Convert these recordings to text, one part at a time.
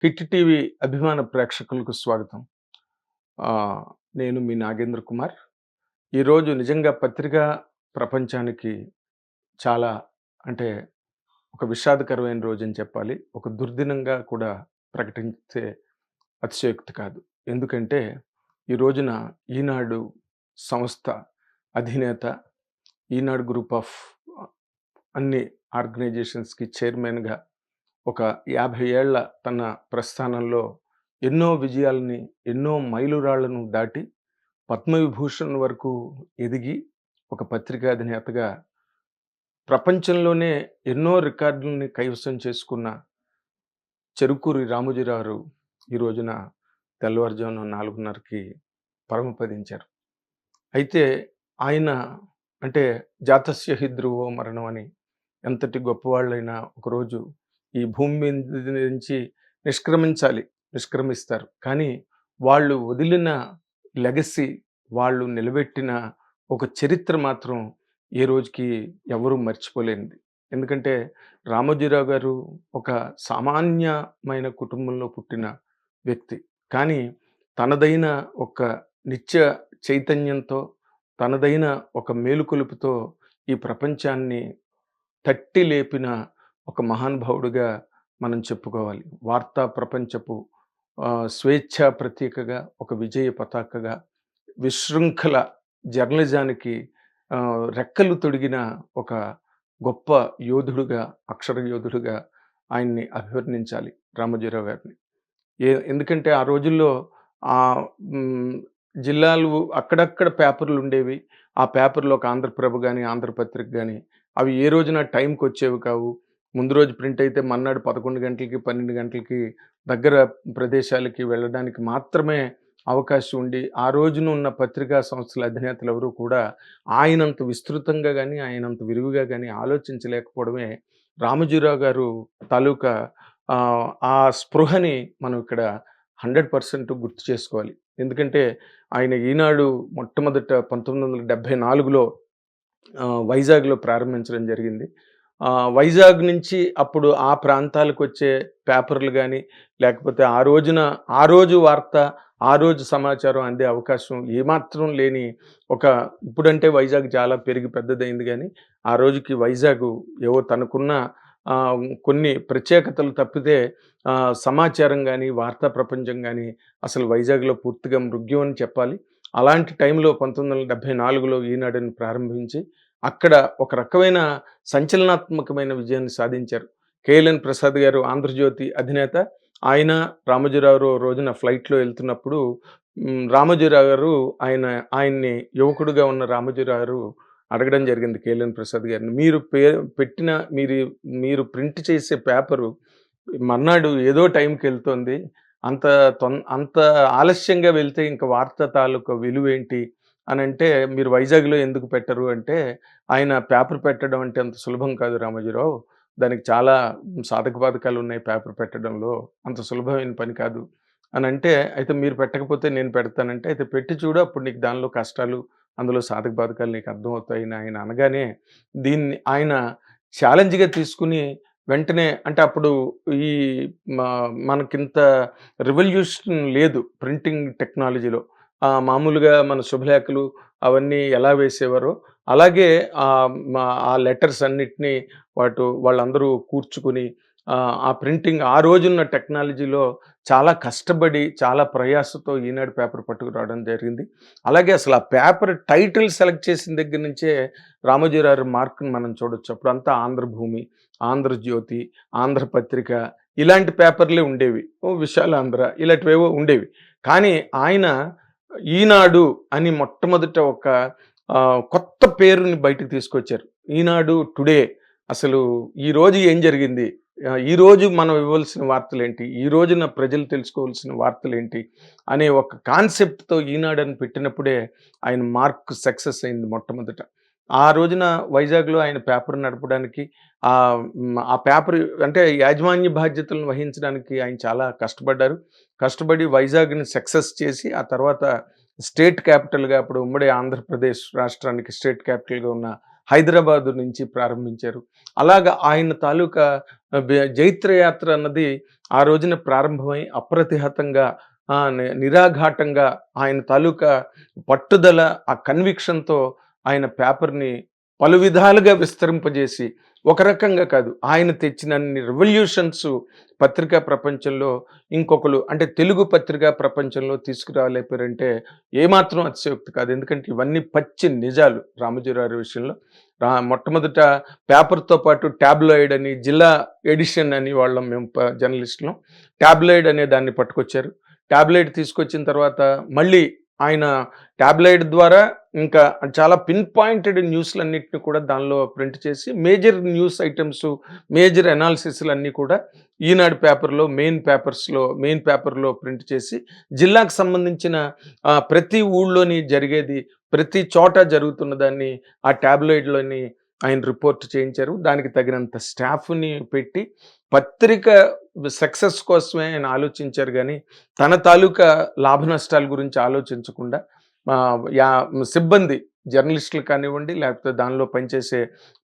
Hit TV అభిమాన ప్రేక్షకులకు స్వాగతం. ఆహ్, నేను మీ నాగేంద్ర కుమార్. ఈరోజు నిజంగా పత్రికా ప్రపంచానికి చాలా అంటే ఒక విషాదకరమైన రోజని చెప్పాలి. ఒక దుర్దినంగా కూడా ప్రకటించే అతిశయోక్తి కాదు. ఎందుకంటే ఈ రోజున ఈనాడు సంస్థ అధినేత, ఈనాడు గ్రూప్ ఆఫ్ అన్ని ఆర్గనైజేషన్స్‌కి చైర్మన్‌గా ఒక 50 ఏళ్ల తన ప్రస్థానంలో ఎన్నో విజయాలని, ఎన్నో మైలురాళ్లను దాటి పద్మవిభూషణ్ వరకు ఎదిగి ఒక పత్రికా అధినేతగా ప్రపంచంలోనే ఎన్నో రికార్డులని కైవసం చేసుకున్న చెరుకూరి రామోజీరావు ఈ రోజున తెల్లవారుజామున 4:30కి పరమపదించారు. అయితే ఆయన అంటే జాతస్య హి ధ్రువో మరణం అని ఎంతటి గొప్పవాళ్ళైనా ఒకరోజు ఈ భూమి మీద నుంచి నిష్క్రమించాలి, నిష్క్రమిస్తారు. కానీ వాళ్ళు వదిలిన లెగసీ, వాళ్ళు నిలబెట్టిన ఒక చరిత్ర మాత్రం ఏ రోజుకి ఎవరు మర్చిపోలేనిది. ఎందుకంటే రామోజీరావు గారు ఒక సామాన్యమైన కుటుంబంలో పుట్టిన వ్యక్తి. కానీ తనదైన ఒక నిత్య చైతన్యంతో, తనదైన ఒక మేలుకొలుపుతో ఈ ప్రపంచాన్ని తట్టి లేపిన ఒక మహానుభావుడిగా మనం చెప్పుకోవాలి. వార్తా ప్రపంచపు స్వేచ్ఛా ప్రతీకగా, ఒక విజయ పతాకగా, విశృంఖల జర్నలిజానికి రెక్కలు తొడిగిన ఒక గొప్ప యోధుడుగా, అక్షర యోధుడుగా ఆయన్ని అభివర్ణించాలి రామోజీరావు గారిని. ఎందుకంటే ఆ రోజుల్లో ఆహ్, హ్మ్, జిల్లాలు అక్కడక్కడ పేపర్లుండేవి. ఆ పేపర్‌లో ఒక ఆంధ్రప్రభ గాని, ఆంధ్రపత్రిక గాని అవి ఏ రోజున టైంకొచ్చేవి కావు. ముందు రోజు ప్రింట్ అయితే మర్నాడు 11 గంటలకి, 12 గంటలకి దగ్గర ప్రదేశాలకి వెళ్ళడానికి మాత్రమే అవకాశం ఉండి, ఆ రోజున ఉన్న పత్రికా సంస్థల అధినేతలెవరూ కూడా ఆయనంత విస్తృతంగా గాని, ఆయనంత విరివిగా గాని ఆలోచించలేకపోవడమే రామోజీరావు గారు తాలూకా ఆ స్పృహని మనం ఇక్కడ 100% గుర్తు చేసుకోవాలి. ఎందుకంటే ఆయన ఈనాడు మొట్టమొదట 1974లో వైజాగ్‌లో ప్రారంభించడం జరిగింది. వైజాగ్ నుంచి అప్పుడు ఆ ప్రాంతాలకొచ్చే పేపర్‌లు గాని, లేకపోతే ఆ రోజు వార్త, ఆ రోజు సమాచారం అందే అవకాశం ఏమాత్రం లేని ఒక ఇప్పుడంటే వైజాగ్ చాలా పెరిగి పెద్దదయింది గానీ, ఆ రోజుకి వైజాగు ఏవో తనకున్న కొన్ని ప్రత్యేకతలు తప్పితే సమాచారం గాని, వార్తా ప్రపంచం గాని అసలు వైజాగ్‌లో పూర్తిగా మృగ్యం అని చెప్పాలి. అలాంటి టైంలో 1974లో ఈనాడుని ప్రారంభించి, అక్కడ ఒక రకమైన సంచలనాత్మకమైన విజయాన్ని సాధించారు. కేఎల్ఎన్ ప్రసాద్ గారు 'ఆంధ్రజ్యోతి' అధినేత. ఆయన రామోజీరావు రోజున ఫ్లైట్‌లో ఎళ్తున్నప్పుడు రామోజీరావు గారు ఆయన్ని యువకుడుగా ఉన్న రామోజీరావు గారు అడగడం జరిగింది కేఎల్ఎన్ ప్రసాద్ గారిని. "మీరు పెట్టిన మీరు ప్రింట్ చేసే పేపరు మర్నాడు ఏదో టైంకెళ్తోంది. అంత అంత ఆలస్యంగా వెళ్తే ఇంక వార్త తాలూకా విలువేంటి" అనంటే, "మీరు వైజాగ్‌లో ఎందుకు పెట్టరు" అంటే, ఆయన "పేపర్ పెట్టడం అంటే అంత సులభం కాదు రామోజీరావు. దానికి చాలా సాధక బాధకాలున్నాయి పేపర్ పెట్టడంలో. అంత సులభమైన పని కాదు" అనంటే, "అయితే మీరు పెట్టకపోతే నేను పెడతానంటే, అయితే పెట్టి చూడు అప్పుడు నీకు దానిలో కష్టాలు, అందులో సాధక బాధకాలు నీకు అర్థమవుతాయని" ఆయన అనగానే, దీన్ని ఆయన ఛాలెంజ్‌గా తీసుకొని వెంటనే అంటే అప్పుడు ఈ మ మనకింత రివల్యూషన్ లేదు ప్రింటింగ్ టెక్నాలజీలో. మామూలుగా మన శుభలేఖలు అవన్నీ ఎలా వేసేవారో, అలాగే ఆ లెటర్స్ అన్నిటిని వాళ్ళందరూ కూర్చుకొని ఆ ప్రింటింగ్ ఆ రోజున్న టెక్నాలజీలో చాలా కష్టపడి, చాలా ప్రయాసతో ఈనాడు పేపర్ పట్టుకురావడం జరిగింది. అలాగే అసలు ఆ పేపర్ టైటిల్ సెలెక్ట్ చేసిన దగ్గర నుంచే రామోజీరావు మార్క్‌ని మనం చూడొచ్చు. అప్పుడంతా ఆంధ్రభూమి, ఆంధ్రజ్యోతి, ఆంధ్రపత్రిక ఇలాంటి పేపర్‌లే ఉండేవి. విశాలాంధ్ర ఇలాంటివేవో ఉండేవి. కానీ ఆయన ఈనాడు అని మొట్టమొదట ఒక కొత్త పేరుని బయటకు తీసుకొచ్చారు. ఈనాడు టుడే అసలు ఈరోజు ఏం జరిగింది? ఈరోజు మనం ఇవ్వాల్సిన వార్తలేంటి? ఈ రోజున ప్రజలు తెలుసుకోవాల్సిన వార్తలేంటి? అనే ఒక కాన్సెప్ట్‌తో ఈనాడని పెట్టినప్పుడే ఆయన మార్క్ సక్సెస్ అయింది మొట్టమొదట. ఆ రోజున వైజాగ్‌లో ఆయన పేపర్ నడపడానికి ఆ పేపర్ అంటే యాజమాన్య బాధ్యతలను వహించడానికి ఆయన చాలా కష్టపడ్డారు. కష్టపడి వైజాగ్‌ని సక్సెస్ చేసి ఆ తర్వాత స్టేట్ క్యాపిటల్‌గా అప్పుడు ఉమ్మడి ఆంధ్రప్రదేశ్ రాష్ట్రానికి స్టేట్ క్యాపిటల్‌గా ఉన్న హైదరాబాదు నుంచి ప్రారంభించారు. అలాగా ఆయన తాలూకా జైత్రయాత్ర అన్నది ఆ రోజున ప్రారంభమై అప్రతిహతంగా నిరాఘాటంగా ఆయన తాలూకా పట్టుదల, ఆ కన్విక్షన్‌తో ఆయన పేపర్‌ని పలు విధాలుగా విస్తరింపజేసి, ఒక రకంగా కాదు, ఆయన తెచ్చినన్ని రివల్యూషన్స్ పత్రికా ప్రపంచంలో ఇంకొకరు అంటే తెలుగు పత్రికా ప్రపంచంలో తీసుకురాలేకపోయారంటే ఏమాత్రం అతిశయోక్తి కాదు. ఎందుకంటే ఇవన్నీ పచ్చి నిజాలు రామోజీరావు విషయంలో. మొట్టమొదట పేపర్‌తో పాటు టాబ్లాయిడ్ అని, జిల్లా ఎడిషన్ అని వాళ్ళం మేము జర్నలిస్టులం. టాబ్లాయిడ్ అనే దాన్ని పట్టుకొచ్చారు. టాబ్లాయిడ్ తీసుకొచ్చిన తర్వాత మళ్ళీ ఆయన టాబ్లాయిడ్ ద్వారా ఇంకా చాలా పిన్ పాయింటెడ్ న్యూస్‌లన్నిటిని కూడా దానిలో ప్రింట్ చేసి మేజర్ న్యూస్ ఐటెమ్స్, మేజర్ అనాలిసిస్‌లన్నీ కూడా ఈనాడు పేపర్‌లో మెయిన్ పేపర్‌లో ప్రింట్ చేసి జిల్లాకు సంబంధించిన ప్రతి ఊళ్ళోని జరిగేది, ప్రతి చోట జరుగుతున్న దాన్ని ఆ టాబ్లాయిడ్‌లోని ఆయన రిపోర్ట్ చేయించారు. దానికి తగినంత స్టాఫ్‌ని పెట్టి పత్రిక సక్సెస్ కోసమే ఆయన ఆలోచించారు గానీ, తన తాలూకా లాభ నష్టాల గురించి ఆలోచించకుండా సిబ్బంది జర్నలిస్టులు కానివ్వండి, లేకపోతే దానిలో పనిచేసే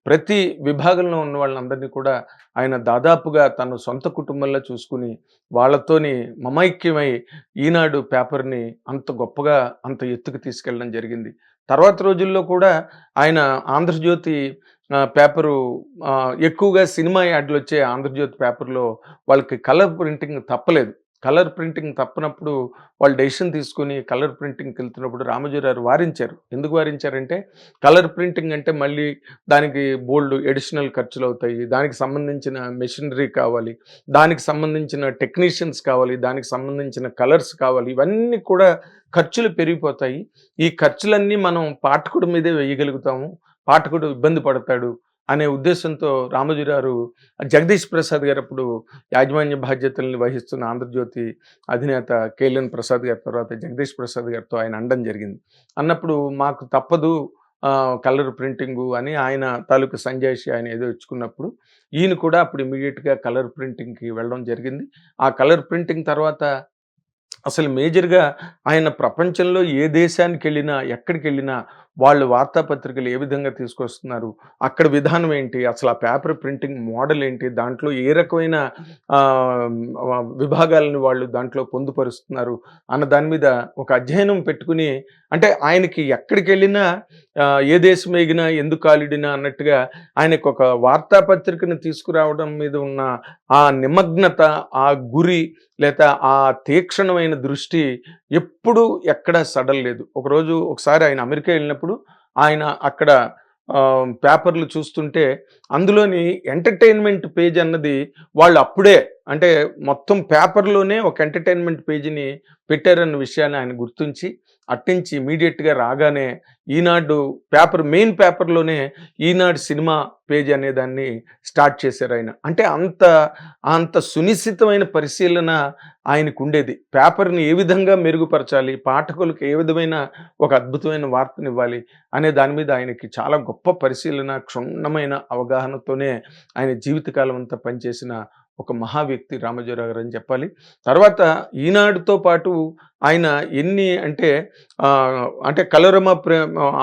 ప్రతి విభాగంలో ఉన్న వాళ్ళందరినీ కూడా ఆయన దాదాపుగా తన సొంత కుటుంబంలో చూసుకుని, వాళ్ళతోని మమైక్యమై ఈనాడు పేపర్‌ని అంత గొప్పగా, అంత ఎత్తుకు తీసుకెళ్ళడం జరిగింది. తర్వాత రోజుల్లో కూడా ఆయన ఆంధ్రజ్యోతి పేపరు ఎక్కువగా సినిమా యాడ్‌లొచ్చే ఆంధ్రజ్యోతి పేపర్‌లో వాళ్ళకి కలర్ ప్రింటింగ్ తప్పలేదు. కలర్ ప్రింటింగ్ తప్పనప్పుడు వాళ్ళు డెసిషన్ తీసుకొని కలర్ ప్రింటింగ్‌కెళ్తున్నప్పుడు రామోజీరావు వారించారు. ఎందుకు వారించారంటే, కలర్ ప్రింటింగ్ అంటే మళ్ళీ దానికి బోలెడు అడిషనల్ ఖర్చులవుతాయి. దానికి సంబంధించిన మెషినరీ కావాలి. దానికి సంబంధించిన టెక్నీషియన్స్ కావాలి. దానికి సంబంధించిన కలర్స్ కావాలి. ఇవన్నీ కూడా ఖర్చులు పెరిగిపోతాయి. ఈ ఖర్చులన్నీ మనం పాఠకుడి మీదే వేయగలుగుతాము. పాఠకుడు ఇబ్బంది పడతాడు అనే ఉద్దేశంతో రామోజీరావు జగదీష్ ప్రసాద్ గారు అప్పుడు యాజమాన్య బాధ్యతల్ని వహిస్తున్న ఆంధ్రజ్యోతి అధినేత కేఎల్ఎన్ ప్రసాద్ గారి తర్వాత జగదీష్ ప్రసాద్ గారితో ఆయన అనడం జరిగింది. అన్నప్పుడు మాకు తప్పదు కలర్ ప్రింటింగు అని ఆయన తాలూకు సంజాయిషి ఆయన ఏదో ఇచ్చుకున్నప్పుడు ఈయన కూడా అప్పుడు ఇమ్మీడియేట్‌గా కలర్ ప్రింటింగ్‌కి వెళ్ళడం జరిగింది. ఆ కలర్ ప్రింటింగ్ తర్వాత అసలు మేజర్‌గా ఆయన ప్రపంచంలో ఏ దేశానికెళ్ళినా, ఎక్కడికెళ్ళినా వాళ్ళు వార్తాపత్రికలు ఏ విధంగా తీసుకొస్తున్నారు, అక్కడ విధానం ఏంటి, అసలు ఆ పేపర్ ప్రింటింగ్ మోడల్ ఏంటి, దాంట్లో ఏ రకమైన విభాగాలను వాళ్ళు దాంట్లో పొందుపరుస్తున్నారు అన్న దాని మీద ఒక అధ్యయనం పెట్టుకుని, అంటే ఆయనకి ఎక్కడికెళ్ళినా ఏ దేశం ఎగినా ఎందుకు కాలిడినా అన్నట్టుగా ఆయనకు ఒక వార్తాపత్రికను తీసుకురావడం మీద ఉన్న ఆ నిమగ్నత, ఆ గురి లేదా ఆ తీక్షణమైన దృష్టి ఎప్పుడూ ఎక్కడా సడలలేదు. ఒకసారి ఆయన అమెరికా వెళ్ళినప్పుడు ఆయన అక్కడ పేపర్లు చూస్తుంటే అందులోని ఎంటర్‌టైన్‌మెంట్ పేజ్ అన్నది వాళ్ళు అప్పుడే అంటే మొత్తం పేపర్‌లోనే ఒక ఎంటర్‌టైన్‌మెంట్ పేజీని పెట్టారన్న విషయాన్ని ఆయన గుర్తించి, అట్నుంచి ఇమ్మీడియేట్‌గా రాగానే ఈనాడు మెయిన్ పేపర్‌లోనే ఈనాడు సినిమా పేజ్ అనే దాన్ని స్టార్ట్ చేశారాయన. అంటే అంత అంత సునిశ్చితమైన పరిశీలన ఆయనకుండేది. పేపర్‌ని ఏ విధంగా మెరుగుపరచాలి, పాఠకులకు ఏ విధమైన ఒక అద్భుతమైన వార్తనివ్వాలి అనే దాని మీద ఆయనకి చాలా గొప్ప పరిశీలన, క్షుణ్ణమైన అవగాహనతోనే ఆయన జీవితకాలం అంతా పనిచేసిన ఒక మహా వ్యక్తి రామోజీరావు గారు అని చెప్పాలి. తర్వాత ఈనాడుతో పాటు ఆయన ఎన్ని అంటే అంటే కలరమా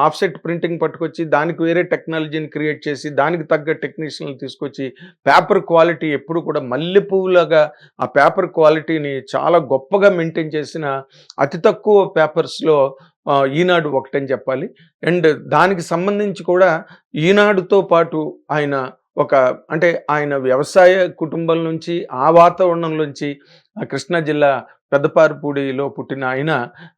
ఆఫ్‌సెట్ ప్రింటింగ్ పట్టుకొచ్చి దానికి వేరే టెక్నాలజీని క్రియేట్ చేసి దానికి తగ్గ టెక్నీషియన్‌లు తీసుకొచ్చి పేపర్ క్వాలిటీ ఎప్పుడు కూడా మల్లె పువ్వులాగా ఆ పేపర్ క్వాలిటీని చాలా గొప్పగా మెయింటైన్ చేసిన అతి తక్కువ పేపర్స్‌లో ఈనాడు ఒకటని చెప్పాలి. అండ్ దానికి సంబంధించి కూడా ఈనాడుతో పాటు ఆయన అంటే ఆయన వ్యవసాయ కుటుంబం నుంచి, ఆ వాతావరణంలోంచి కృష్ణా జిల్లా పెద్దపారుపూడిలో పుట్టిన ఆయన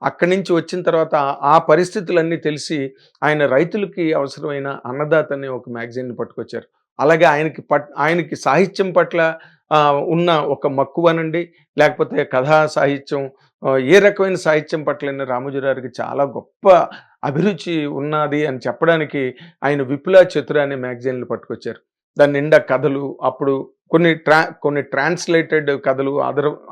అక్కడి నుంచి వచ్చిన తర్వాత ఆ పరిస్థితులన్నీ తెలిసి ఆయన రైతులకి అవసరమైన అన్నదాత అనే ఒక మ్యాగజైన్‌ని పట్టుకొచ్చారు. అలాగే ఆయనకి సాహిత్యం పట్ల ఉన్న ఒక మక్కువనండి, లేకపోతే కథా సాహిత్యం, ఏ రకమైన సాహిత్యం పట్లైనా రామోజీరావుకి చాలా గొప్ప అభిరుచి ఉన్నది అని చెప్పడానికి ఆయన విపులా చతుర అనే మ్యాగజైన్‌లు పట్టుకొచ్చారు. దాని నిండా కథలు, అప్పుడు కొన్ని ట్రాన్స్‌లేటెడ్ కథలు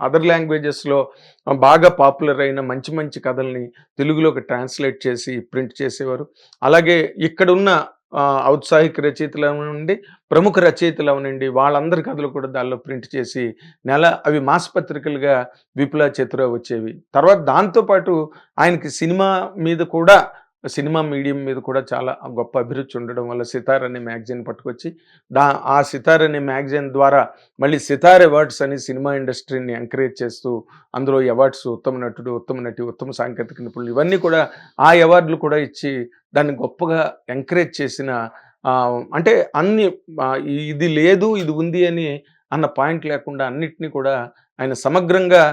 అదర్ లాంగ్వేజెస్‌లో బాగా పాపులర్ అయిన మంచి మంచి కథల్ని తెలుగులోకి ట్రాన్స్‌లేట్ చేసి ప్రింట్ చేసేవారు. అలాగే ఇక్కడున్న ఔత్సాహిక రచయితలు అవనండి, ప్రముఖ రచయితలు అవనండి, వాళ్ళందరి కథలు కూడా దానిలో ప్రింట్ చేసి అవి మాసపత్రికలుగా విపులా చతుర వచ్చేవి. తర్వాత దాంతో పాటు ఆయనకి సినిమా మీద కూడా సినిమా మీడియం మీద కూడా చాలా గొప్ప అభిరుచి ఉండడం వల్ల 'సితార్' అనే మ్యాగజైన్ పట్టుకొచ్చి ఆ 'సితార్' అనే మ్యాగజైన్ ద్వారా మళ్ళీ 'సితార్ అవార్డ్స్' అని సినిమా ఇండస్ట్రీని ఎంకరేజ్ చేస్తూ అందులో అవార్డ్స్ ఉత్తమ నటుడు, ఉత్తమ నటి, ఉత్తమ సాంకేతిక నిపుణులు ఇవన్నీ కూడా ఆ అవార్డులు కూడా ఇచ్చి దాన్ని గొప్పగా ఎంకరేజ్ చేసిన అంటే అన్ని ఇది లేదు, ఇది ఉంది అని అన్న పాయింట్ లేకుండా అన్నిటినీ కూడా ఆయన సమగ్రంగా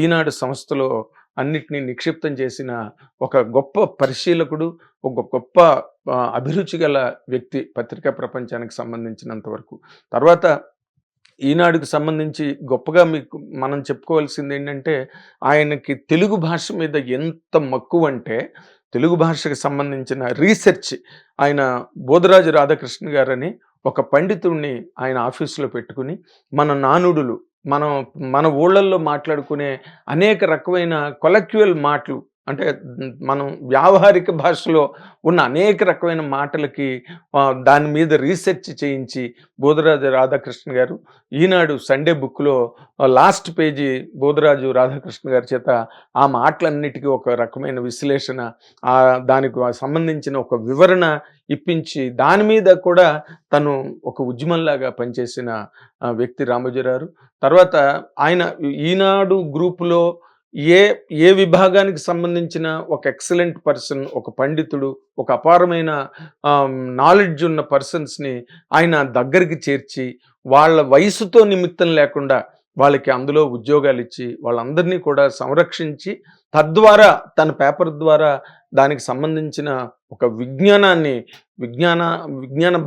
ఈనాడు సంస్థలో అన్నిటినీ నిక్షిప్తం చేసిన ఒక గొప్ప పరిశీలకుడు, ఒక గొప్ప అభిరుచి గల వ్యక్తి పత్రికా ప్రపంచానికి సంబంధించినంత వరకు. తర్వాత ఈనాడుకి సంబంధించి గొప్పగా మీకు మనం చెప్పుకోవాల్సింది ఏంటంటే, ఆయనకి తెలుగు భాష మీద ఎంత మక్కువ అంటే, తెలుగు భాషకు సంబంధించిన రీసెర్చ్ ఆయన బోదరాజు రాధాకృష్ణ గారని ఒక పండితుడిని ఆయన ఆఫీసులో పెట్టుకుని మన నానుడులు మన ఊళ్ళల్లో మాట్లాడుకునే అనేక రకమైన కొలక్యువల్ మాటలు అంటే మనం వ్యావహారిక భాషలో ఉన్న అనేక రకమైన మాటలకి దాని మీద రీసెర్చ్ చేయించి బోదరాజు రాధాకృష్ణ గారు ఈనాడు సండే బుక్లో లాస్ట్ పేజీ బోదరాజు రాధాకృష్ణ గారి చేత ఆ మాటలన్నిటికీ ఒక రకమైన విశ్లేషణ దానికి సంబంధించిన ఒక వివరణ ఇప్పించి దాని మీద కూడా తను ఒక ఉద్యమంలాగా పనిచేసిన వ్యక్తి రామోజీరావు. తర్వాత ఆయన ఈనాడు గ్రూపులో ఏ విభాగానికి సంబంధించిన ఒక ఎక్సలెంట్ పర్సన్, ఒక పండితుడు, ఒక అపారమైన నాలెడ్జ్ ఉన్న పర్సన్స్ని ఆయన దగ్గరికి చేర్చి వాళ్ళ వయసుతో నిమిత్తం లేకుండా వాళ్ళకి అందులో ఉద్యోగాలు ఇచ్చి వాళ్ళందరినీ కూడా సంరక్షించి తద్వారా తన పేపర్ ద్వారా దానికి సంబంధించిన ఒక విజ్ఞాన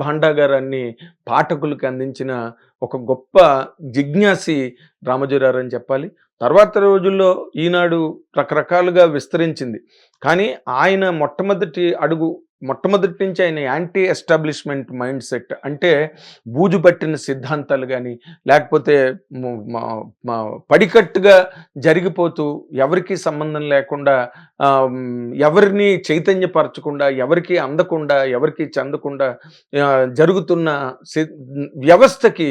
భాండాగారాన్ని పాఠకులకు అందించిన ఒక గొప్ప జిజ్ఞాసి రామోజీరావు అని చెప్పాలి. తర్వాత రోజుల్లో ఈనాడు రకరకాలుగా విస్తరించింది. కానీ ఆయన మొట్టమొదటి నుంచి ఆయన యాంటీ ఎస్టాబ్లిష్మెంట్ మైండ్ సెట్ అంటే బూజు పట్టిన సిద్ధాంతాలు కానీ లేకపోతే పడికట్టుగా జరిగిపోతూ ఎవరికీ సంబంధం లేకుండా ఎవరిని చైతన్యపరచకుండా ఎవరికి అందకుండా ఎవరికి చెందకుండా జరుగుతున్న వ్యవస్థకి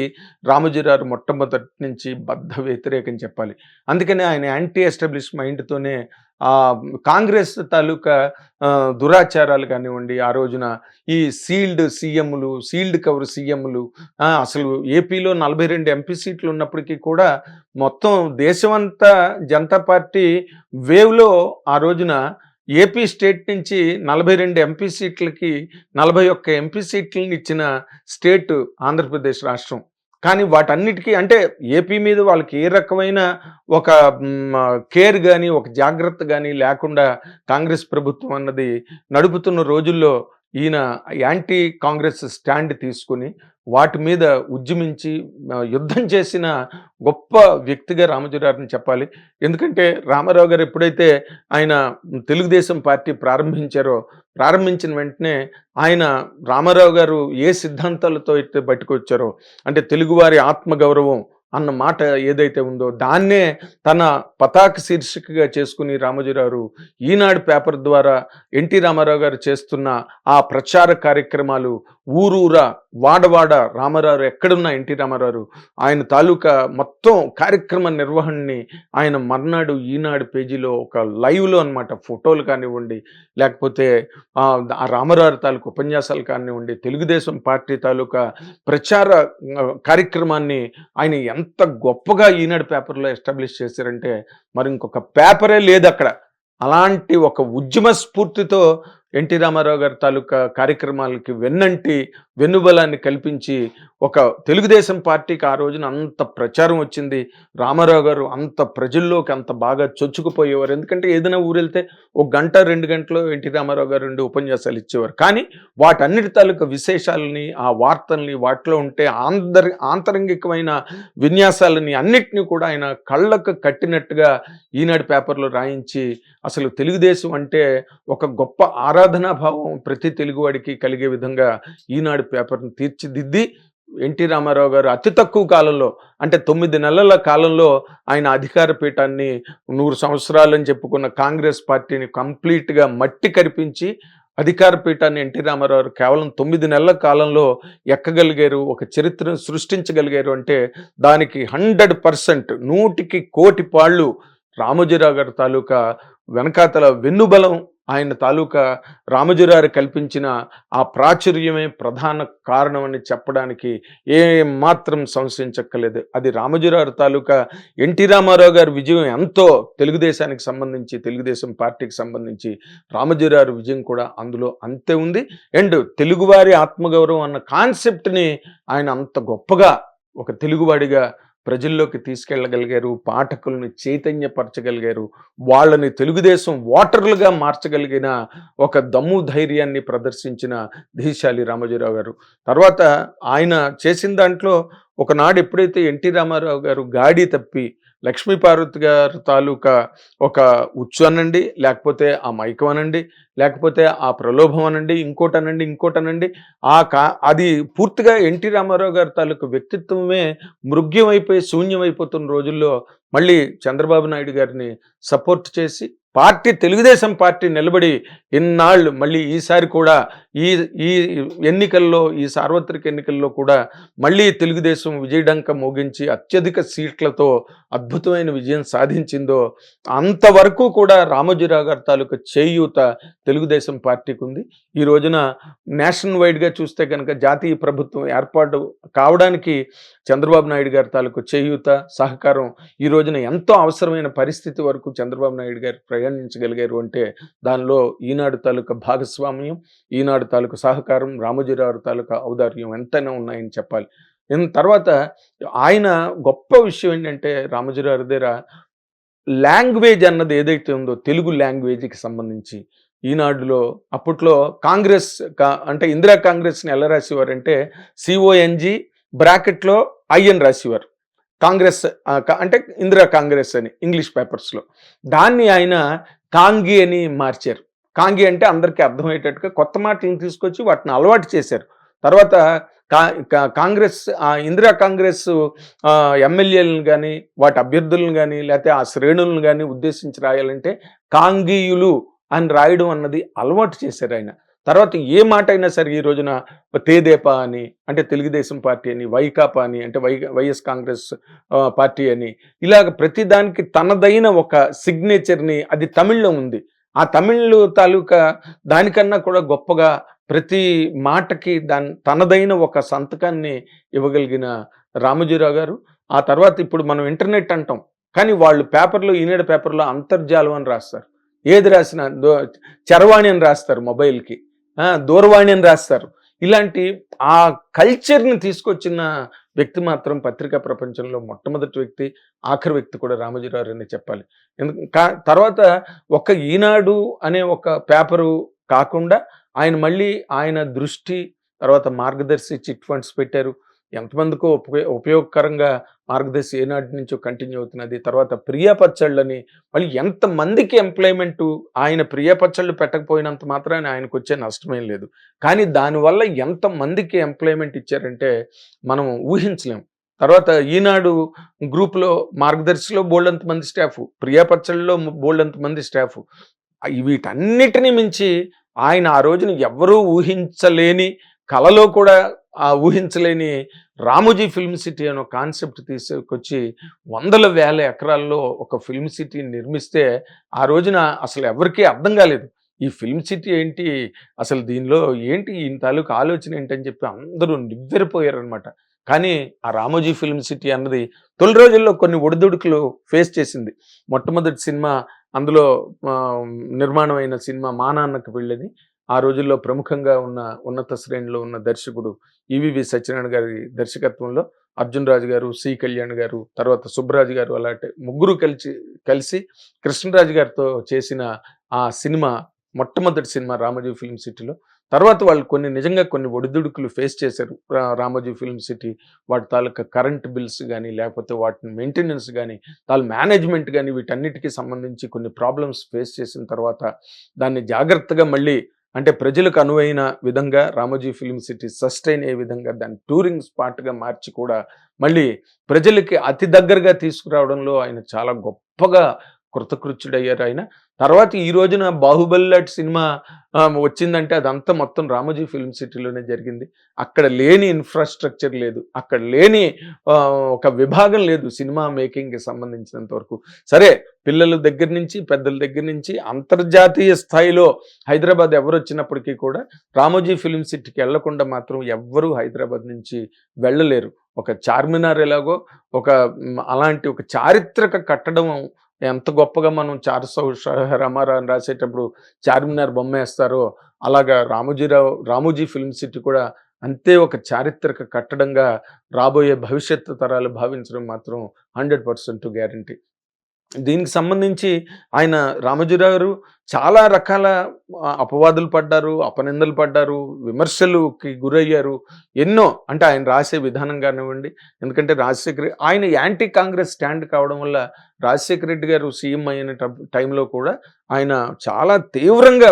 రామోజీరావు మొట్టమొదటి నుంచి బద్ధ వ్యతిరేకం చెప్పాలి. అందుకనే ఆయన యాంటీ ఎస్టాబ్లిష్ మైండ్తోనే కాంగ్రెస్ తాలూకా దురాచారాలు కానివ్వండి, ఆ రోజున ఈ సీల్డ్ కవర్ సీఎంలు అసలు ఏపీలో 42 ఎంపీ సీట్లు ఉన్నప్పటికీ కూడా మొత్తం దేశమంతా జనతా పార్టీ వేవ్లో ఆ రోజున ఏపీ స్టేట్ నుంచి 42 ఎంపీ సీట్లకి 41 ఎంపీ సీట్లను ఇచ్చిన స్టేట్ ఆంధ్రప్రదేశ్ రాష్ట్రం. కానీ వాటన్నిటికీ అంటే ఏపీ మీద వాళ్ళకి ఏ రకమైన ఒక కేర్ కానీ ఒక జాగ్రత్త కానీ లేకుండా కాంగ్రెస్ ప్రభుత్వం అన్నది నడుపుతున్న రోజుల్లో ఈయన యాంటీ కాంగ్రెస్ స్టాండ్ తీసుకుని వాటి మీద ఉద్యమించి యుద్ధం చేసిన గొప్ప వ్యక్తిగా రామోజీరావుని చెప్పాలి. ఎందుకంటే రామారావు గారు ఎప్పుడైతే ఆయన తెలుగుదేశం పార్టీ ప్రారంభించిన వెంటనే ఆయన రామారావు గారు ఏ సిద్ధాంతాలతో అయితే బయటకొచ్చారో అంటే తెలుగువారి ఆత్మగౌరవం అన్న మాట ఏదైతే ఉందో దాన్నే తన పతాక శీర్షికగా చేసుకుని రామోజీరావు ఈనాడు పేపర్ ద్వారా ఎన్టీ రామారావు గారు చేస్తున్న ఆ ప్రచార కార్యక్రమాలు ఊరూరా వాడవాడ రామారావు ఎక్కడున్నా ఎన్టీ రామారావు ఆయన తాలూకా మొత్తం కార్యక్రమ నిర్వహణని ఆయన మర్నాడు ఈనాడు పేజీలో ఒక లైవ్లో అనమాట ఫోటోలు కానివ్వండి లేకపోతే ఆ రామారావు తాలూకు ఉపన్యాసాలు కానివ్వండి తెలుగుదేశం పార్టీ తాలూకా ప్రచార కార్యక్రమాన్ని ఆయన ఎంత గొప్పగా ఈనాడు పేపర్లో ఎస్టాబ్లిష్ చేశారంటే మరి ఇంకొక పేపరే లేదు అక్కడ. అలాంటి ఒక ఉద్యమ స్ఫూర్తితో ఎన్టీ రామారావు గారి తాలూకా కార్యక్రమాలకి వెన్నుబలాన్ని కల్పించి ఒక తెలుగుదేశం పార్టీకి ఆ రోజున అంత ప్రచారం వచ్చింది. రామారావు గారు అంత ప్రజల్లోకి అంత బాగా చొచ్చుకుపోయేవారు. ఎందుకంటే ఏదైనా ఊరు వెళ్తే 1 గంట 2 గంటలు ఎన్టీ రామారావు గారు 2 ఉపన్యాసాలు ఇచ్చేవారు. కానీ వాటన్నిటి తాలూకా విశేషాలని ఆ వార్తల్ని వాటిలో ఉంటే ఆంతరంగికమైన విన్యాసాలని అన్నిటినీ కూడా ఆయన కళ్ళకు కట్టినట్టుగా ఈనాడు పేపర్లో రాయించి అసలు తెలుగుదేశం అంటే ఒక గొప్ప ఆరాధనాభావం ప్రతి తెలుగువాడికి కలిగే విధంగా ఈనాడు పేపర్ను తీర్చిదిద్ది ఎన్టీ రామారావు గారు అతి తక్కువ కాలంలో అంటే 9 నెలల కాలంలో ఆయన అధికార పీఠాన్ని 100 సంవత్సరాలని చెప్పుకున్న కాంగ్రెస్ పార్టీని కంప్లీట్గా మట్టి కరిపించి అధికార పీఠాన్ని ఎన్టీ రామారావు కేవలం 9 నెలల కాలంలో ఎక్కగలిగారు, ఒక చరిత్రను సృష్టించగలిగారు అంటే దానికి 100% 100కి 1,00,00,000 పాళ్ళు రామోజీరావు గారి తాలూకా వెనకాతల వెన్నుబలం ఆయన తాలూకా రామోజీరావు కల్పించిన ఆ ప్రాచుర్యమే ప్రధాన కారణమని చెప్పడానికి ఏ మాత్రం సంశయించక్కర్లేదు. అది రామోజీరావు తాలూకా ఎన్టీ రామారావు గారి విజయం ఎంతో తెలుగుదేశానికి సంబంధించి, తెలుగుదేశం పార్టీకి సంబంధించి రామోజీరావు విజయం కూడా అందులో అంతే ఉంది. అండ్ తెలుగువారి ఆత్మగౌరవం అన్న కాన్సెప్ట్ని ఆయన అంత గొప్పగా ఒక తెలుగువాడిగా ప్రజల్లోకి తీసుకెళ్ళగలిగారు, పాఠకుల్ని చైతన్యపరచగలిగారు, వాళ్ళని తెలుగుదేశం ఓటర్లుగా మార్చగలిగిన ఒక దమ్ము ధైర్యాన్ని ప్రదర్శించిన ధీశాలి రామోజీరావు గారు. తర్వాత ఆయన చేసిన దాంట్లో ఒకనాడు ఎప్పుడైతే ఎన్టీ రామారావు గారు గాడి తప్పి లక్ష్మీపార్వతి గారు తాలూకా ఒక ఉచ్చు అనండి, లేకపోతే ఆ మైకం అనండి, లేకపోతే ఆ ప్రలోభం అనండి, ఇంకోటనండి అది పూర్తిగా ఎన్టీ రామారావు గారి తాలూకు వ్యక్తిత్వమే మృగ్యమైపోయి శూన్యమైపోతున్న రోజుల్లో మళ్ళీ చంద్రబాబు నాయుడు గారిని సపోర్ట్ చేసి తెలుగుదేశం పార్టీ నిలబడి ఇన్నాళ్ళు మళ్ళీ ఈసారి కూడా ఈ ఈ ఎన్నికల్లో, ఈ సార్వత్రిక ఎన్నికల్లో కూడా మళ్ళీ తెలుగుదేశం విజయడంక మోగించి అత్యధిక సీట్లతో అద్భుతమైన విజయం సాధించిందో అంతవరకు కూడా రామోజీరావు గారి తాలూకా చేయూత తెలుగుదేశం పార్టీకి ఉంది. ఈ రోజున నేషనల్ వైడ్గా చూస్తే కనుక జాతీయ ప్రభుత్వం ఏర్పాటు కావడానికి చంద్రబాబు నాయుడు గారి తాలూకు చేయూత, సహకారం ఈ రోజున ఎంతో అవసరమైన పరిస్థితి వరకు చంద్రబాబు నాయుడు గారు ప్రయాణించగలిగారు అంటే దానిలో ఈనాడు తాలూకా భాగస్వామ్యం, ఈనాడు తాలూకా సహకారం, రామోజీరావు తాలూకా ఔదార్యం ఎంతైనా ఉన్నాయని చెప్పాలి. తర్వాత ఆయన గొప్ప విషయం ఏంటంటే రామోజీరావు దగ్గర లాంగ్వేజ్ అన్నది ఏదైతే ఉందో తెలుగు లాంగ్వేజ్కి సంబంధించి ఈనాడులో అప్పట్లో కాంగ్రెస్ అంటే ఇందిరా కాంగ్రెస్ని ఎలా రాసేవారంటే CONG బ్రాకెట్లో IN రాసేవారు. కాంగ్రెస్ అంటే ఇందిరా కాంగ్రెస్ అని ఇంగ్లీష్ పేపర్స్లో. దాన్ని ఆయన కాంగి అని మార్చారు. కాంగి అంటే అందరికీ అర్థమయ్యేటట్టుగా కొత్త మాటలను తీసుకొచ్చి వాటిని అలవాటు చేశారు. తర్వాత కాంగ్రెస్ ఇందిరా కాంగ్రెస్ ఎమ్మెల్యేలను కానీ, వాటి అభ్యర్థులను కానీ, లేకపోతే ఆ శ్రేణులను కానీ ఉద్దేశించి రాయాలంటే కాంగీయులు అని రాయడం అన్నది అలవాటు చేశారు ఆయన. తర్వాత ఏ మాట అయినా సరే ఈ రోజున తేదేపా అని అంటే తెలుగుదేశం పార్టీ అని, వైకాపా అని అంటే వైఎస్ కాంగ్రెస్ పార్టీ అని, ఇలాగ ప్రతిదానికి తనదైన ఒక సిగ్నేచర్ని, అది తమిళ్లో ఉంది, ఆ తమిళ్ తాలూకా దానికన్నా కూడా గొప్పగా ప్రతి మాటకి తనదైన ఒక సంతకాన్ని ఇవ్వగలిగిన రామోజీరావు గారు. ఆ తర్వాత ఇప్పుడు మనం ఇంటర్నెట్ అంటాం, కానీ వాళ్ళు పేపర్లో, ఈనాడు పేపర్లో అంతర్జాలం అని రాస్తారు. ఏది రాసినా చరవాణి అని రాస్తారు, మొబైల్కి దూరవాణి అని రాస్తారు. ఇలాంటి ఆ కల్చర్ని తీసుకొచ్చిన వ్యక్తి మాత్రం పత్రికా ప్రపంచంలో మొట్టమొదటి వ్యక్తి, ఆఖరి వ్యక్తి కూడా రామోజీరావు అని చెప్పాలి. తర్వాత ఒక ఈనాడు అనే ఒక పేపరు కాకుండా ఆయన మళ్ళీ ఆయన దృష్టి, తర్వాత మార్గదర్శి చిట్ ఫండ్స్ పెట్టారు. ఎంతమందికో ఉపయోగకరంగా మార్గదర్శి ఏనాటి నుంచో కంటిన్యూ అవుతున్నది. తర్వాత ప్రియపచ్చళ్ళని మళ్ళీ ఎంతమందికి ఎంప్లాయ్మెంటు, ఆయన ప్రియపచ్చళ్ళు పెట్టకపోయినంత మాత్రాన్ని ఆయనకు వచ్చే నష్టమేం లేదు, కానీ దానివల్ల ఎంతమందికి ఎంప్లాయ్మెంట్ ఇచ్చారంటే మనం ఊహించలేం. తర్వాత ఈనాడు గ్రూప్లో, మార్గదర్శిలో బోల్డంత మంది స్టాఫ్, ప్రియపచ్చళ్ళలో బోల్డంత మంది స్టాఫ్. వీటన్నిటిని మించి ఆయన ఆ రోజున ఎవరూ ఊహించలేని, కలలో కూడా ఊహించలేని రామోజీ ఫిల్మ్ సిటీ అనే కాన్సెప్ట్ తీసుకొచ్చి వందల వేల ఎకరాల్లో ఒక ఫిల్మ్ సిటీని నిర్మిస్తే ఆ రోజున అసలు ఎవరికీ అర్థం కాలేదు. ఈ ఫిల్మ్ సిటీ ఏంటి, అసలు దీనిలో ఏంటి, ఈయన తాలూకు ఆలోచన ఏంటని చెప్పి అందరూ నివ్వెరపోయారనమాట. కానీ ఆ రామోజీ ఫిల్మ్ సిటీ అన్నది తొలి రోజుల్లో కొన్ని ఒడిదుడుకులు ఫేస్ చేసింది. మొట్టమొదటి సినిమా అందులో నిర్మాణం అయిన సినిమా మా నాన్నకు పెళ్ళని. ఆ రోజుల్లో ప్రముఖంగా ఉన్న ఉన్నత శ్రేణిలో ఉన్న దర్శకుడు ఈవీవి సత్యనారాయణ గారి దర్శకత్వంలో అర్జున్ రాజు గారు, సి కళ్యాణ్ గారు, తర్వాత సుబ్బరాజు గారు, అలాంటి ముగ్గురు కలిసి కృష్ణరాజు గారితో చేసిన ఆ సినిమా మొట్టమొదటి సినిమా రామోజీ ఫిల్మ్ సిటీలో. తర్వాత వాళ్ళు నిజంగా కొన్ని ఒడిదుడుకులు ఫేస్ చేశారు. రామోజీ ఫిల్మ్ సిటీ వాటి తాలూకా కరెంట్ బిల్స్ కానీ, లేకపోతే వాటిని మెయింటెనెన్స్ కానీ, మేనేజ్మెంట్ కానీ, వీటన్నిటికీ సంబంధించి కొన్ని ప్రాబ్లమ్స్ ఫేస్ చేసిన తర్వాత దాన్ని జాగ్రత్తగా మళ్ళీ అంటే ప్రజలకు అనువైన విధంగా రామోజీ ఫిల్మ్ సిటీ సస్టైన్ అయ్యే విధంగా దాన్ని టూరింగ్ స్పాట్గా మార్చి కూడా మళ్ళీ ప్రజలకి అతి దగ్గరగా తీసుకురావడంలో ఆయన చాలా గొప్పగా కృతకృత్యుడయ్యారు ఆయన. తర్వాత ఈ రోజున 'బాహుబలి' లాంటి సినిమా వచ్చిందంటే అదంతా మొత్తం రామోజీ ఫిల్మ్ సిటీలోనే జరిగింది. అక్కడ లేని ఇన్‌ఫ్రాస్ట్రక్చర్ లేదు. అక్కడ లేని ఒక విభాగం లేదు సినిమా మేకింగ్‌కి సంబంధించినంత వరకు. సరే, పిల్లల దగ్గర నుంచి, పెద్దల దగ్గర నుంచి అంతర్జాతీయ స్థాయిలో హైదరాబాద్ ఎవరొచ్చినప్పటికీ కూడా రామోజీ ఫిల్మ్ సిటీకి ఎళ్ళకుండా మాత్రం ఎవ్వరూ హైదరాబాద్ నుంచి వెళ్ళలేరు. ఒక చార్మినార్ ఎలాగో అలాంటి ఒక చారిత్రక కట్టడం ఎంత గొప్పగా మనం 'చార్సౌ షహరమారా' అని రాసేటప్పుడు చార్మినార్ బొమ్మేస్తారో, అలాగా రామోజీ ఫిల్మ్ సిటీ కూడా అంతే ఒక చారిత్రక కట్టడంగా రాబోయే భవిష్యత్తు తరాలు భావించడం మాత్రం 100% గ్యారంటీ. దీనికి సంబంధించి ఆయన రామోజీరావు గారు చాలా రకాల అపవాదులు పడ్డారు, అపనిందలు పడ్డారు, విమర్శలుకి గురయ్యారు. ఎన్నో అంటే ఆయన రాసే విధానం కానివ్వండి, ఎందుకంటే ఆయన యాంటీ కాంగ్రెస్ స్టాండ్ కావడం వల్ల రాజశేఖర రెడ్డి గారు సీఎం అయిన టైంలో కూడా ఆయన చాలా తీవ్రంగా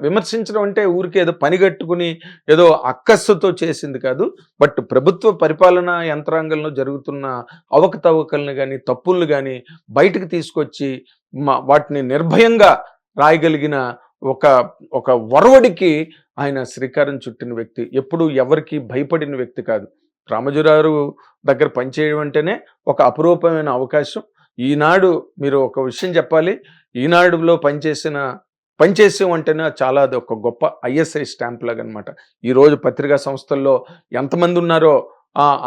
విమర్శించడం అంటే ఊరికే ఏదో పనిగట్టుకుని ఏదో అక్కస్సుతో చేసింది కాదు. బట్ ప్రభుత్వ పరిపాలనా యంత్రాంగంలో జరుగుతున్న అవకతవకల్ని కానీ, తప్పుల్ని కానీ బయటకు తీసుకొచ్చి వాటిని నిర్భయంగా రాయగలిగిన ఒక ఒరవడికి ఆయన శ్రీకారం చుట్టిన వ్యక్తి. ఎప్పుడు ఎవరికి భయపడిన వ్యక్తి కాదు. రామోజీరావు దగ్గర పనిచేయడం అంటేనే ఒక అపురూపమైన అవకాశం. ఈనాడు మీరు ఒక విషయం చెప్పాలి, ఈనాడులో పనిచేసాం అంటేనే చాలా అది ఒక గొప్ప ఐఎస్ఐ స్టాంప్ లాగా అనమాట. ఈరోజు పత్రికా సంస్థల్లో ఎంతమంది ఉన్నారో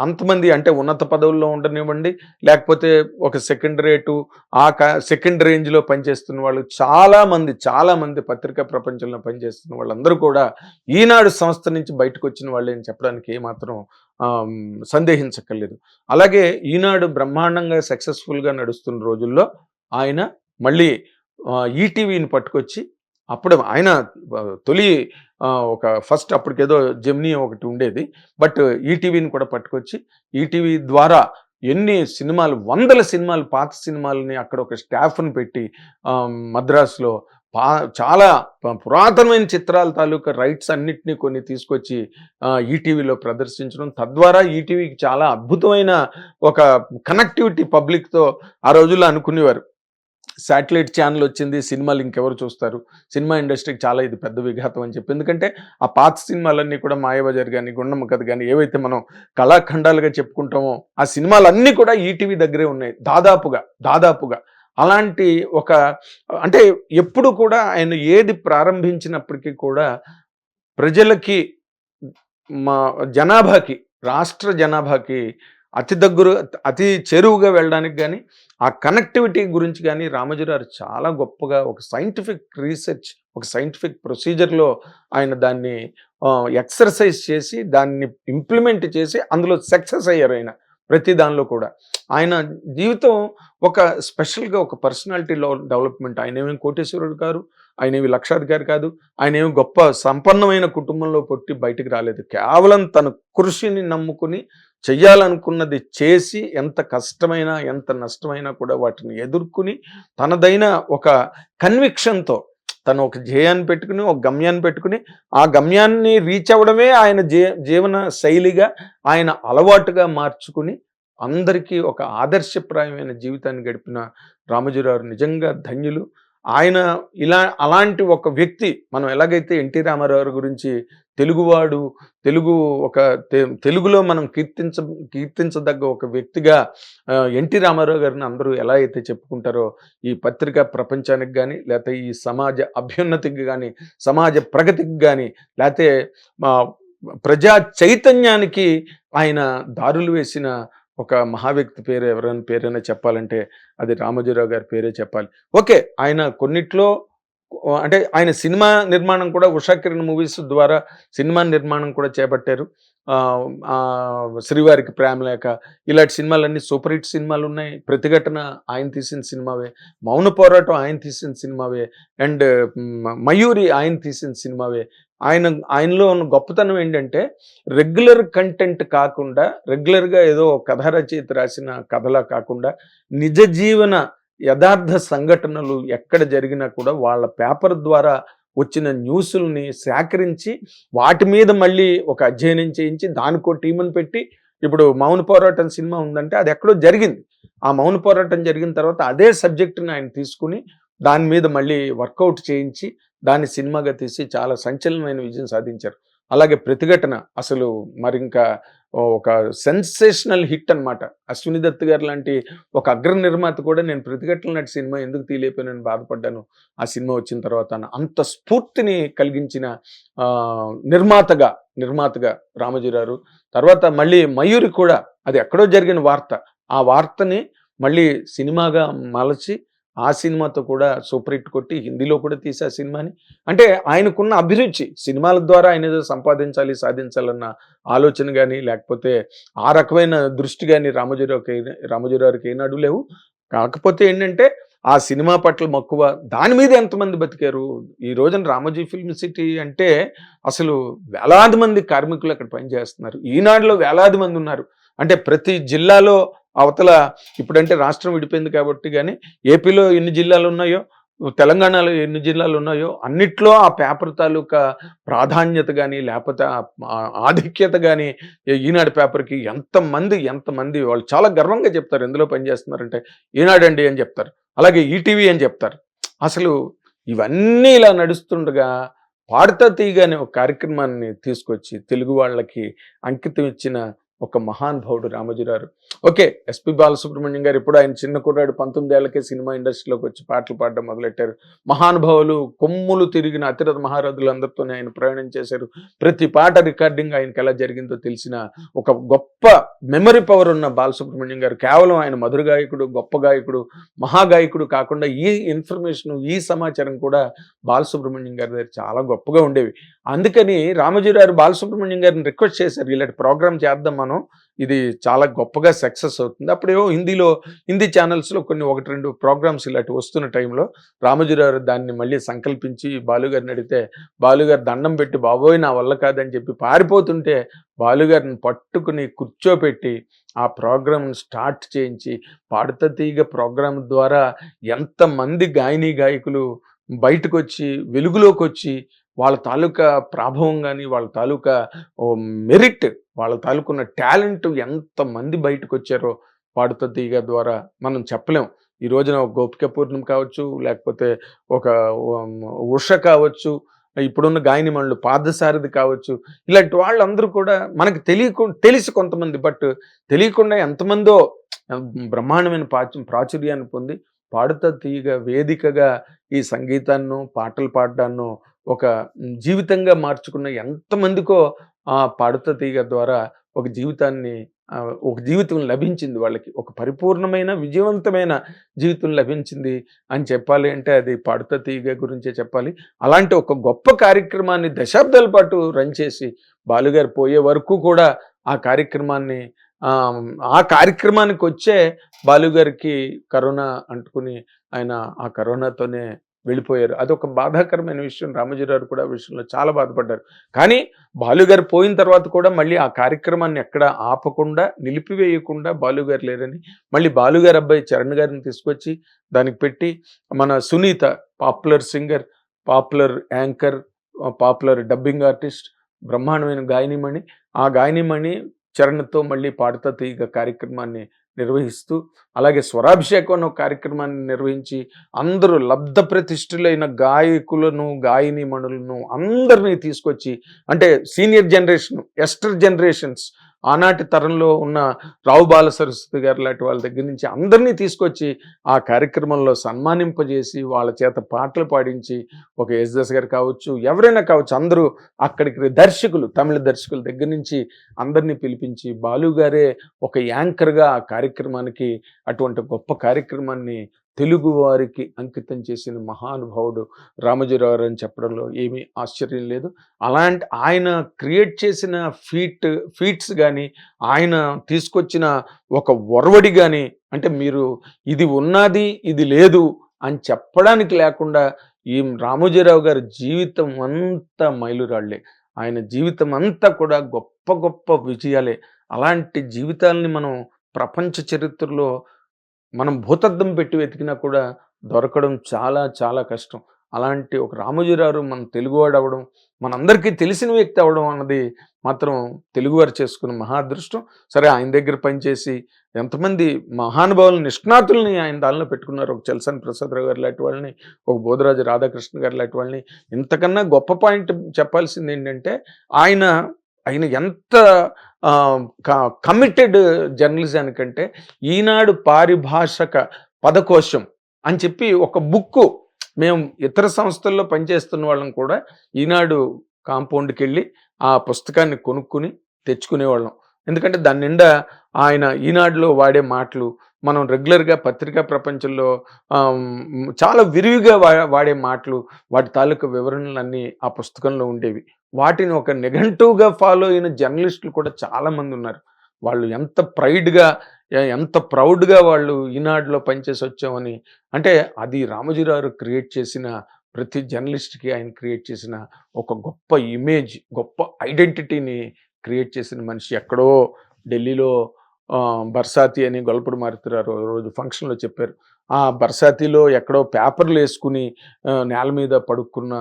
అంతమంది, అంటే ఉన్నత పదవుల్లో ఉండనివ్వండి, లేకపోతే ఒక సెకండ్ రేంజ్లో పనిచేస్తున్న వాళ్ళు చాలామంది పత్రికా ప్రపంచంలో పనిచేస్తున్న వాళ్ళందరూ కూడా ఈనాడు సంస్థ నుంచి బయటకు వచ్చిన వాళ్ళే అని చెప్పడానికి ఏమాత్రం సందేహించక్కర్లేదు. అలాగే ఈనాడు బ్రహ్మాండంగా సక్సెస్ఫుల్గా నడుస్తున్న రోజుల్లో ఆయన మళ్ళీ ఈటీవీని పట్టుకొచ్చి, అప్పుడు ఆయన తొలి ఫస్ట్ అప్పటికేదో జెమినీ ఒకటి ఉండేది, బట్ ఈటీవీని కూడా పట్టుకొచ్చి ఈటీవీ ద్వారా ఎన్ని సినిమాలు, 100 సినిమాలు, పాత సినిమాలని అక్కడ ఒక స్టాఫ్ని పెట్టి మద్రాసులో చాలా పురాతనమైన చిత్రాల తాలూకా రైట్స్ అన్నిటినీ కొన్ని తీసుకొచ్చి ఈటీవీలో ప్రదర్శించడం, తద్వారా ఈటీవీకి చాలా అద్భుతమైన ఒక కనెక్టివిటీ పబ్లిక్తో ఆ రోజుల్లో అనుకునేవారు. శాటిలైట్ ఛానల్ వచ్చింది, సినిమాలు ఇంకెవరు చూస్తారు, సినిమా ఇండస్ట్రీకి చాలా ఇది పెద్ద విఘాతం అని చెప్పి. ఎందుకంటే ఆ పాత సినిమాలన్నీ కూడా మాయాబజార్ కానీ, గుండమ్మ కథ కానీ, ఏవైతే మనం కళాఖండాలుగా చెప్పుకుంటామో ఆ సినిమాలన్నీ కూడా ఈటీవీ దగ్గరే ఉన్నాయి దాదాపుగా. అలాంటి అంటే ఎప్పుడు కూడా ఆయన ఏది ప్రారంభించినప్పటికీ కూడా ప్రజలకి, రాష్ట్ర జనాభాకి అతి చేరువుగా వెళ్ళడానికి కానీ, ఆ కనెక్టివిటీ గురించి కానీ రామోజీరావు చాలా గొప్పగా ఒక సైంటిఫిక్ రీసెర్చ్, ఒక సైంటిఫిక్ ప్రొసీజర్లో ఆయన దాన్ని ఎక్సర్సైజ్ చేసి, దాన్ని ఇంప్లిమెంట్ చేసి అందులో సక్సెస్ అయ్యారు ఆయన ప్రతి దానిలో కూడా. ఆయన జీవితం ఒక స్పెషల్గా ఒక పర్సనాలిటీలో డెవలప్మెంట్. ఆయనేమి కోటేశ్వరుడు కాదు, ఆయనేమి లక్షాధికారి కాదు, ఆయనేమి గొప్ప సంపన్నమైన కుటుంబంలో పుట్టి బయటికి రాలేదు. కేవలం తన కృషిని నమ్ముకుని చెయ్యాలనుకున్నది చేసి, ఎంత కష్టమైనా ఎంత నష్టమైనా కూడా వాటిని ఎదుర్కొని తనదైన ఒక కన్విక్షన్తో తను ఒక ధ్యేయాన్ని పెట్టుకుని, ఒక గమ్యాన్ని పెట్టుకుని, ఆ గమ్యాన్ని రీచ్ అవ్వడమే ఆయన జీవన శైలిగా, ఆయన అలవాటుగా మార్చుకుని అందరికీ ఒక ఆదర్శప్రాయమైన జీవితాన్ని గడిపిన రామోజీరావు నిజంగా ధన్యులు. ఆయన అలాంటి ఒక వ్యక్తి, మనం ఎలాగైతే ఎన్టీ రామారావు గురించి తెలుగులో మనం కీర్తించదగ్గ ఒక వ్యక్తిగా ఎన్టీ రామారావు గారిని అందరూ ఎలా అయితే చెప్పుకుంటారో, ఈ పత్రికా ప్రపంచానికి కానీ, లేకపోతే ఈ సమాజ అభ్యున్నతికి కానీ, సమాజ ప్రగతికి కానీ, లేకపోతే ప్రజా చైతన్యానికి ఆయన దారులు వేసిన ఒక మహావ్యక్తి పేరైనా చెప్పాలంటే అది రామోజీరావు గారి పేరే చెప్పాలి. ఓకే, ఆయన కొన్నిట్లో అంటే ఆయన సినిమా నిర్మాణం కూడా ఉషా కిరణ్ మూవీస్ ద్వారా సినిమా నిర్మాణం కూడా చేపట్టారు. శ్రీవారికి ప్రేమలేఖ ఇలాంటి సినిమాలన్నీ సూపర్ హిట్ సినిమాలు ఉన్నాయి. ప్రతిఘటన ఆయన తీసిన సినిమావే, మౌన పోరాటం ఆయన తీసిన సినిమావే, అండ్ మయూరి ఆయన తీసిన సినిమావే. ఆయనలో ఉన్న గొప్పతనం ఏంటంటే రెగ్యులర్ కంటెంట్ కాకుండా, రెగ్యులర్గా ఏదో కథ రచయిత రాసిన కథలా కాకుండా, నిజ జీవన యథార్థ సంఘటనలు ఎక్కడ జరిగినా కూడా వాళ్ళ పేపర్ ద్వారా వచ్చిన న్యూస్ని సేకరించి వాటి మీద మళ్ళీ ఒక అధ్యయనం చేయించి దానికో టీముని పెట్టి ఇప్పుడు 'మౌన పోరాటం' సినిమా ఉందంటే అది ఎక్కడో జరిగింది. ఆ మౌన పోరాటం జరిగిన తర్వాత అదే సబ్జెక్ట్‌ని ఆయన తీసుకొని దాని మీద మళ్ళీ వర్కౌట్ చేయించి దాన్ని సినిమాగా తీసి చాలా సంచలనమైన విజయం సాధించారు. అలాగే 'ప్రతిఘటన' అసలు మరింకా ఒక సెన్సేషనల్ హిట్ అనమాట. 'అశ్విని దత్' గారు లాంటి ఒక అగ్ర నిర్మాత కూడా నేను 'ప్రతిఘటన' లాంటి సినిమా ఎందుకు తీయలేకపోయానని బాధపడ్డాను ఆ సినిమా వచ్చిన తర్వాత. అంత స్ఫూర్తిని కలిగించిన నిర్మాతగా రామోజీరావు. తర్వాత మళ్ళీ 'మయూరి' కూడా అది ఎక్కడో జరిగిన వార్త. ఆ వార్తని మళ్ళీ సినిమాగా మలచి ఆ సినిమాతో కూడా సూపర్ హిట్ కొట్టి హిందీలో కూడా తీసే ఆ సినిమాని. అంటే ఆయనకున్న అభిరుచి సినిమాల ద్వారా ఆయన ఏదో సంపాదించాలి, సాధించాలన్న ఆలోచన గాని, లేకపోతే ఆ రకమైన దృష్టి గాని రామోజీరావుకి ఏనాడు లేవు. కాకపోతే ఏంటంటే ఆ సినిమా పట్ల మక్కువ, దాని మీద ఎంతమంది బతికారు. ఈ రోజున రామోజీ ఫిల్మ్ సిటీ అంటే అసలు వేలాది మంది కార్మికులు అక్కడ పనిచేస్తున్నారు. ఈనాడులో వేలాది మంది ఉన్నారు. అంటే ప్రతి జిల్లాలో అవతల ఇప్పుడంటే రాష్ట్రం విడిపోయింది కాబట్టి కానీ ఏపీలో ఎన్ని జిల్లాలు ఉన్నాయో, తెలంగాణలో ఎన్ని జిల్లాలు ఉన్నాయో అన్నిట్లో ఆ పేపర్ తాలూకా ప్రాధాన్యత కానీ, లేకపోతే ఆధిక్యత కానీ ఈనాడు పేపర్కి ఎంతమంది వాళ్ళు చాలా గర్వంగా చెప్తారు ఎందులో పనిచేస్తున్నారంటే ఈనాడండి అని చెప్తారు. అలాగే ఈటీవీ అని చెప్తారు. అసలు ఇవన్నీ ఇలా నడుస్తుండగా పాడుతా తీగ అనే ఒక కార్యక్రమాన్ని తీసుకొచ్చి తెలుగు వాళ్ళకి అంకితం ఇచ్చిన ఒక మహానుభావుడు రామోజీరావు. ఓకే, ఎస్పి బాలసుబ్రహ్మణ్యం గారు ఇప్పుడు ఆయన చిన్న కుర్రాడు 19 ఏళ్లకే సినిమా ఇండస్ట్రీలోకి వచ్చి పాటలు పాడడం మొదలెట్టారు. మహానుభావులు కొమ్ములు తిరిగిన అతిరథ మహారథులందరితోనే ఆయన ప్రయాణం చేశారు. ప్రతి పాట రికార్డింగ్ ఆయనకి ఎలా జరిగిందో తెలిసిన ఒక గొప్ప మెమరీ పవర్ ఉన్న బాలసుబ్రహ్మణ్యం గారు కేవలం ఆయన మధుర గాయకుడు, గొప్ప గాయకుడు, మహాగాయకుడు కాకుండా ఈ ఇన్ఫర్మేషన్, ఈ సమాచారం కూడా బాలసుబ్రహ్మణ్యం గారి దగ్గర చాలా గొప్పగా ఉండేవి. అందుకని రామోజీరావు బాలసుబ్రహ్మణ్యం గారిని రిక్వెస్ట్ చేశారు, ఇలాంటి ప్రోగ్రామ్ చేద్దాం మనం, ఇది చాలా గొప్పగా సక్సెస్ అవుతుంది. అప్పుడేమో హిందీ ఛానల్స్లో కొన్ని 1-2 ప్రోగ్రామ్స్ ఇలాంటి వస్తున్న టైంలో రామోజీరావు దాన్ని మళ్ళీ సంకల్పించి బాలుగారిని అడిగితే బాలుగారు దండం పెట్టి బాబోయ్ నా వల్ల కాదని చెప్పి పారిపోతుంటే బాలుగారిని పట్టుకుని కూర్చోపెట్టి ఆ ప్రోగ్రామ్ని స్టార్ట్ చేయించి పాడుతా తీగ ప్రోగ్రాం ద్వారా ఎంతమంది గాయకులు బయటకు వచ్చి వెలుగులోకి వచ్చి వాళ్ళ తాలూకా ప్రాభవం కానీ, వాళ్ళ తాలూకా మెరిట్, వాళ్ళ తాలూకున్న టాలెంట్ ఎంతమంది బయటకు వచ్చారో పాడుతా తీగ ద్వారా మనం చెప్పలేం. ఈ రోజున గోపిక పూర్ణిమ కావచ్చు, లేకపోతే ఒక ఉష కావచ్చు, ఇప్పుడున్న గాయనిమణులు పార్థసారథి కావచ్చు, ఇలాంటి వాళ్ళందరూ కూడా మనకు తెలిసి కొంతమంది, బట్ తెలియకుండా ఎంతమందో బ్రహ్మాండమైన ప్రాచుర్యాన్ని పొంది పాడుతా తీగ వేదికగా ఈ సంగీతాన్ని, పాటలు పాడడాన్ని ఒక జీవితంగా మార్చుకున్న ఎంతమందికో ఆ పాడుతా తీగ ద్వారా ఒక జీవితం లభించింది వాళ్ళకి. ఒక పరిపూర్ణమైన విజయవంతమైన జీవితం లభించింది అని చెప్పాలి అంటే అది పాడుతా తీగ గురించే చెప్పాలి. అలాంటి ఒక గొప్ప కార్యక్రమాన్ని దశాబ్దాల పాటు రన్ చేసి బాలుగారు పోయే వరకు కూడా ఆ కార్యక్రమానికి వచ్చే బాలుగారికి కరోనా అంటుకుని ఆయన ఆ కరోనాతోనే వెళ్ళిపోయారు. అదొక బాధాకరమైన విషయం. రామోజీరావు కూడా ఆ విషయంలో చాలా బాధపడ్డారు. కానీ బాలుగారు పోయిన తర్వాత కూడా మళ్ళీ ఆ కార్యక్రమాన్ని ఎక్కడ ఆపకుండా, నిలిపివేయకుండా బాలుగారు లేరని మళ్ళీ బాలుగారు అబ్బాయి చరణ్ గారిని తీసుకొచ్చి దానికి పెట్టి మన Sunitha popular singer, popular anchor, popular dubbing artist, బ్రహ్మాండమైన గాయనిమణి, ఆ గాయనిమణి చరణ్తో మళ్ళీ పాడుతా తీగ కార్యక్రమాన్ని నిర్వహిస్తూ, అలాగే స్వరాభిషేకం అనే కార్యక్రమాన్ని నిర్వహించి అందరూ లబ్ధ ప్రతిష్ఠులైన గాయకులను, గాయనిమణులను అందరినీ తీసుకొచ్చి, అంటే సీనియర్ జనరేషన్, ఎస్టర్ జనరేషన్స్, ఆనాటి తరంలో ఉన్న రావు బాల సరస్వతి గారు లాంటి వాళ్ళ దగ్గర నుంచి అందరినీ తీసుకొచ్చి ఆ కార్యక్రమంలో సన్మానింపజేసి వాళ్ళ చేత పాటలు పాడించి, ఒక యేసుదాస్ గారు కావచ్చు, ఎవరైనా కావచ్చు, అందరూ అక్కడికి తమిళ దర్శకుల దగ్గర నుంచి అందరినీ పిలిపించి బాలుగారే ఒక యాంకర్గా ఆ కార్యక్రమానికి, అటువంటి గొప్ప కార్యక్రమాన్ని తెలుగు వారికి అంకితం చేసిన మహానుభావుడు రామోజీరావు అని చెప్పడంలో ఏమీ ఆశ్చర్యం లేదు. అలాంటి ఆయన క్రియేట్ చేసిన ఫీట్స్ కానీ, ఆయన తీసుకొచ్చిన ఒక ఒరవడి కానీ, అంటే మీరు ఇది ఉన్నది ఇది లేదు అని చెప్పడానికి లేకుండా ఈ రామోజీరావు గారి జీవితం అంతా మైలురాళ్లే. ఆయన జీవితం అంతా కూడా గొప్ప గొప్ప విజయాలే. అలాంటి జీవితాలని మనం ప్రపంచ చరిత్రలో మనం భూతద్దం పెట్టి వెతికినా కూడా దొరకడం చాలా చాలా కష్టం. అలాంటి ఒక రామోజీరావు మన తెలుగువాడు అవ్వడం, మనందరికీ తెలిసిన వ్యక్తి అవ్వడం అన్నది మాత్రం తెలుగువారు చేసుకున్న మహా అదృష్టం. సరే, ఆయన దగ్గర పనిచేసి ఎంతమంది మహానుభావులు నిష్ణాతుల్ని ఆయన దానిలో పెట్టుకున్నారు. ఒక చలసాని ప్రసాదరావు గారు లాంటి వాళ్ళని, ఒక బోధరాజు రాధాకృష్ణ గారు లాంటి వాళ్ళని. ఇంతకన్నా గొప్ప పాయింట్ చెప్పాల్సింది ఏంటంటే, ఆయన ఆయన ఎంత కమిటెడ్ జర్నలిజానికంటే, ఈనాడు పారిభాషక పదకోశం అని చెప్పి ఒక బుక్కు, మేము ఇతర సంస్థల్లో పనిచేస్తున్న వాళ్ళం కూడా ఈనాడు కాంపౌండ్కి వెళ్ళి ఆ పుస్తకాన్ని కొనుక్కుని తెచ్చుకునేవాళ్ళం. ఎందుకంటే దాని నిండా ఆయన ఈనాడులో వాడే మాటలు, మనం రెగ్యులర్గా పత్రికా ప్రపంచంలో చాలా విరివిగా వాడే మాటలు, వాటి తాలూకు వివరణలన్నీ ఆ పుస్తకంలో ఉండేవి. వాటిని ఒక నిఘంటువుగా ఫాలో అయిన జర్నలిస్టులు కూడా చాలామంది ఉన్నారు. వాళ్ళు ఎంత ప్రైడ్గా, ఎంత ప్రౌడ్గా వాళ్ళు ఈనాడులో పనిచేసి వచ్చామని. అంటే అది రామోజీరావు క్రియేట్ చేసిన, ప్రతి జర్నలిస్ట్కి ఆయన క్రియేట్ చేసిన ఒక గొప్ప ఇమేజ్, గొప్ప ఐడెంటిటీని క్రియేట్ చేసిన మనిషి. ఎక్కడో ఢిల్లీలో బర్సాతి అని గొల్లపూడి మారుతున్నారు రోజు ఫంక్షన్లో చెప్పారు. ఆ బర్సాతిలో ఎక్కడో పేపర్లు వేసుకుని నేల మీద పడుకున్న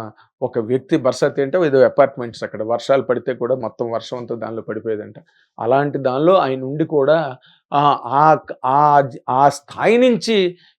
ఒక వ్యక్తి. బర్సాతి అంటే ఏదో అపార్ట్మెంట్స్, అక్కడ వర్షాలు పడితే కూడా మొత్తం వర్షం అంతా దానిలో పడిపోయేదంట. అలాంటి దానిలో ఆయన ఉండి కూడా ఆ స్థాయి నుంచి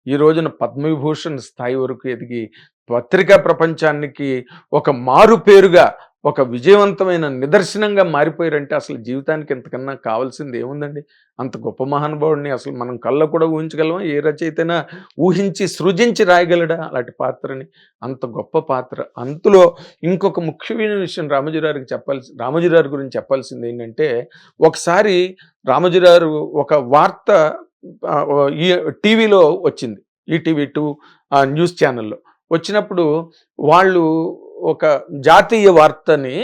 ఈ రోజున పద్మవిభూషణ్ స్థాయి వరకు ఎదిగి పత్రికా ప్రపంచానికి ఒక మారు పేరుగా, ఒక విజయవంతమైన నిదర్శనంగా మారిపోయారంటే అసలు జీవితానికి ఇంతకన్నా కావాల్సింది ఏముందండి? అంత గొప్ప మహానుభావుడిని అసలు మనం కళ్ళ కూడా ఊహించగలమా? ఏ రచయితైనా ఊహించి సృజించి రాయగలడా అలాంటి పాత్రని? అంత గొప్ప పాత్ర. అందులో ఇంకొక ముఖ్యమైన విషయం రామోజీరావు గురించి చెప్పాల్సింది ఏంటంటే, ఒకసారి రామోజీరావు ఒక వార్త ఈ టీవీలో వచ్చింది, ఈటీవీ2 న్యూస్ ఛానల్లో వచ్చినప్పుడు వాళ్ళు ఒక జాతీయ వార్తని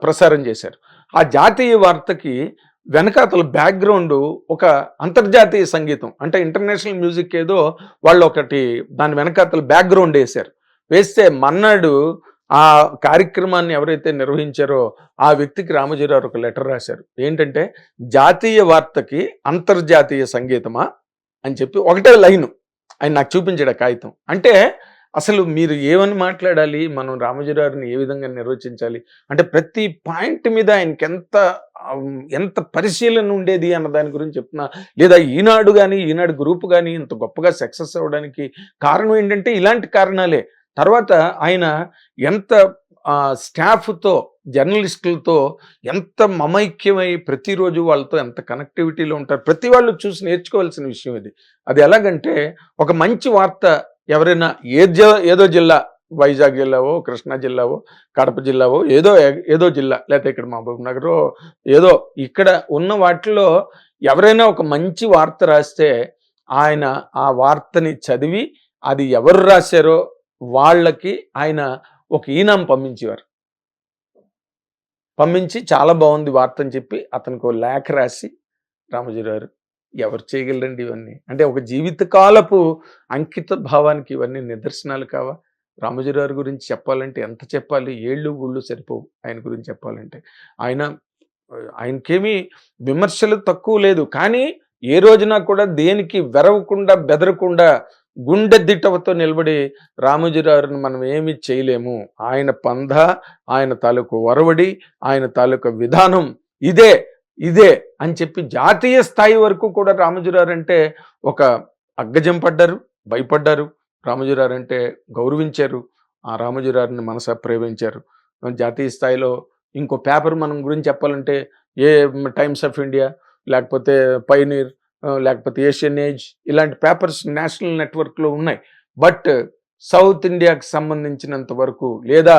ప్రసారం చేశారు. ఆ జాతీయ వార్తకి వెనకాతల బ్యాక్గ్రౌండ్ ఒక అంతర్జాతీయ సంగీతం, అంటే ఇంటర్నేషనల్ మ్యూజిక్ ఏదో వాళ్ళు ఒకటి దాని వెనకాతల బ్యాక్గ్రౌండ్ వేశారు. వేస్తే మన్నాడు ఆ కార్యక్రమాన్ని ఎవరైతే నిర్వహించారో ఆ వ్యక్తికి రామోజీరావు ఒక లెటర్ రాశారు. ఏంటంటే, జాతీయ వార్తకి అంతర్జాతీయ సంగీతమా అని చెప్పి ఒకటే లైను ఆయన నాకు చూపించాడు ఆ కాగితం. అంటే అసలు మీరు ఏమని మాట్లాడాలి, మనం రామోజీరావుని ఏ విధంగా నిర్వచించాలి అంటే, ప్రతి పాయింట్ మీద ఆయనకి ఎంత పరిశీలన ఉండేది అన్న దాని గురించి చెప్తున్నా. లేదా ఈనాడు కానీ, ఈనాడు గ్రూప్ కానీ ఇంత గొప్పగా సక్సెస్ అవ్వడానికి కారణం ఏంటంటే ఇలాంటి కారణాలే. తర్వాత ఆయన ఎంత స్టాఫ్తో, జర్నలిస్టులతో ఎంత మమైక్యమై ప్రతిరోజు వాళ్ళతో ఎంత కనెక్టివిటీలో ఉంటారు. ప్రతి వాళ్ళు చూసి నేర్చుకోవాల్సిన విషయం ఇది. అది ఎలాగంటే, ఒక మంచి వార్త ఎవరైనా ఏదో జిల్లా, వైజాగ్ జిల్లావో, కృష్ణా జిల్లావో, కడప జిల్లావో, ఏదో జిల్లా, లేకపోతే ఇక్కడ మహబూబ్ నగరో, ఏదో ఇక్కడ ఉన్న వాటిలో ఎవరైనా ఒక మంచి వార్త రాస్తే ఆయన ఆ వార్తని చదివి అది ఎవరు రాశారో వాళ్ళకి ఆయన ఒక ఈనాం పంపించి చాలా బాగుంది వార్త అని చెప్పి అతనికి ఒక లేఖ రాసి, రామోజీరావు ఎవరు చేయగలరండి ఇవన్నీ? అంటే ఒక జీవితకాలపు అంకిత భావానికి ఇవన్నీ నిదర్శనాలు కావా? రామోజీరావు గురించి చెప్పాలంటే ఎంత చెప్పాలి? ఏళ్ళు ఊళ్ళు సరిపోవు ఆయన గురించి చెప్పాలంటే. ఆయనకేమీ విమర్శలు తక్కువ లేదు, కానీ ఏ రోజున కూడా దేనికి వెరవకుండా, బెదరకుండా, గుండె దిట్టవతో నిలబడి రామోజీరావుని మనం ఏమీ చేయలేము, ఆయన పంధ, ఆయన తాలూకు ఒరవడి, ఆయన తాలూకు విధానం ఇదే అని చెప్పి జాతీయ స్థాయి వరకు కూడా రామోజీరావు అంటే ఒక అగ్గజం పడ్డారు, భయపడ్డారు. రామోజీరావు అంటే గౌరవించారు. ఆ రామోజీరావుని మనసా ప్రేమించారు. జాతీయ స్థాయిలో ఇంకో పేపర్ మనం గురించి చెప్పాలంటే టైమ్స్ ఆఫ్ ఇండియా, లేకపోతే పైనీర్, లేకపోతే ఏషియన్ ఏజ్, ఇలాంటి పేపర్స్ నేషనల్ నెట్వర్క్లో ఉన్నాయి. బట్ సౌత్ ఇండియాకి సంబంధించినంత వరకు, లేదా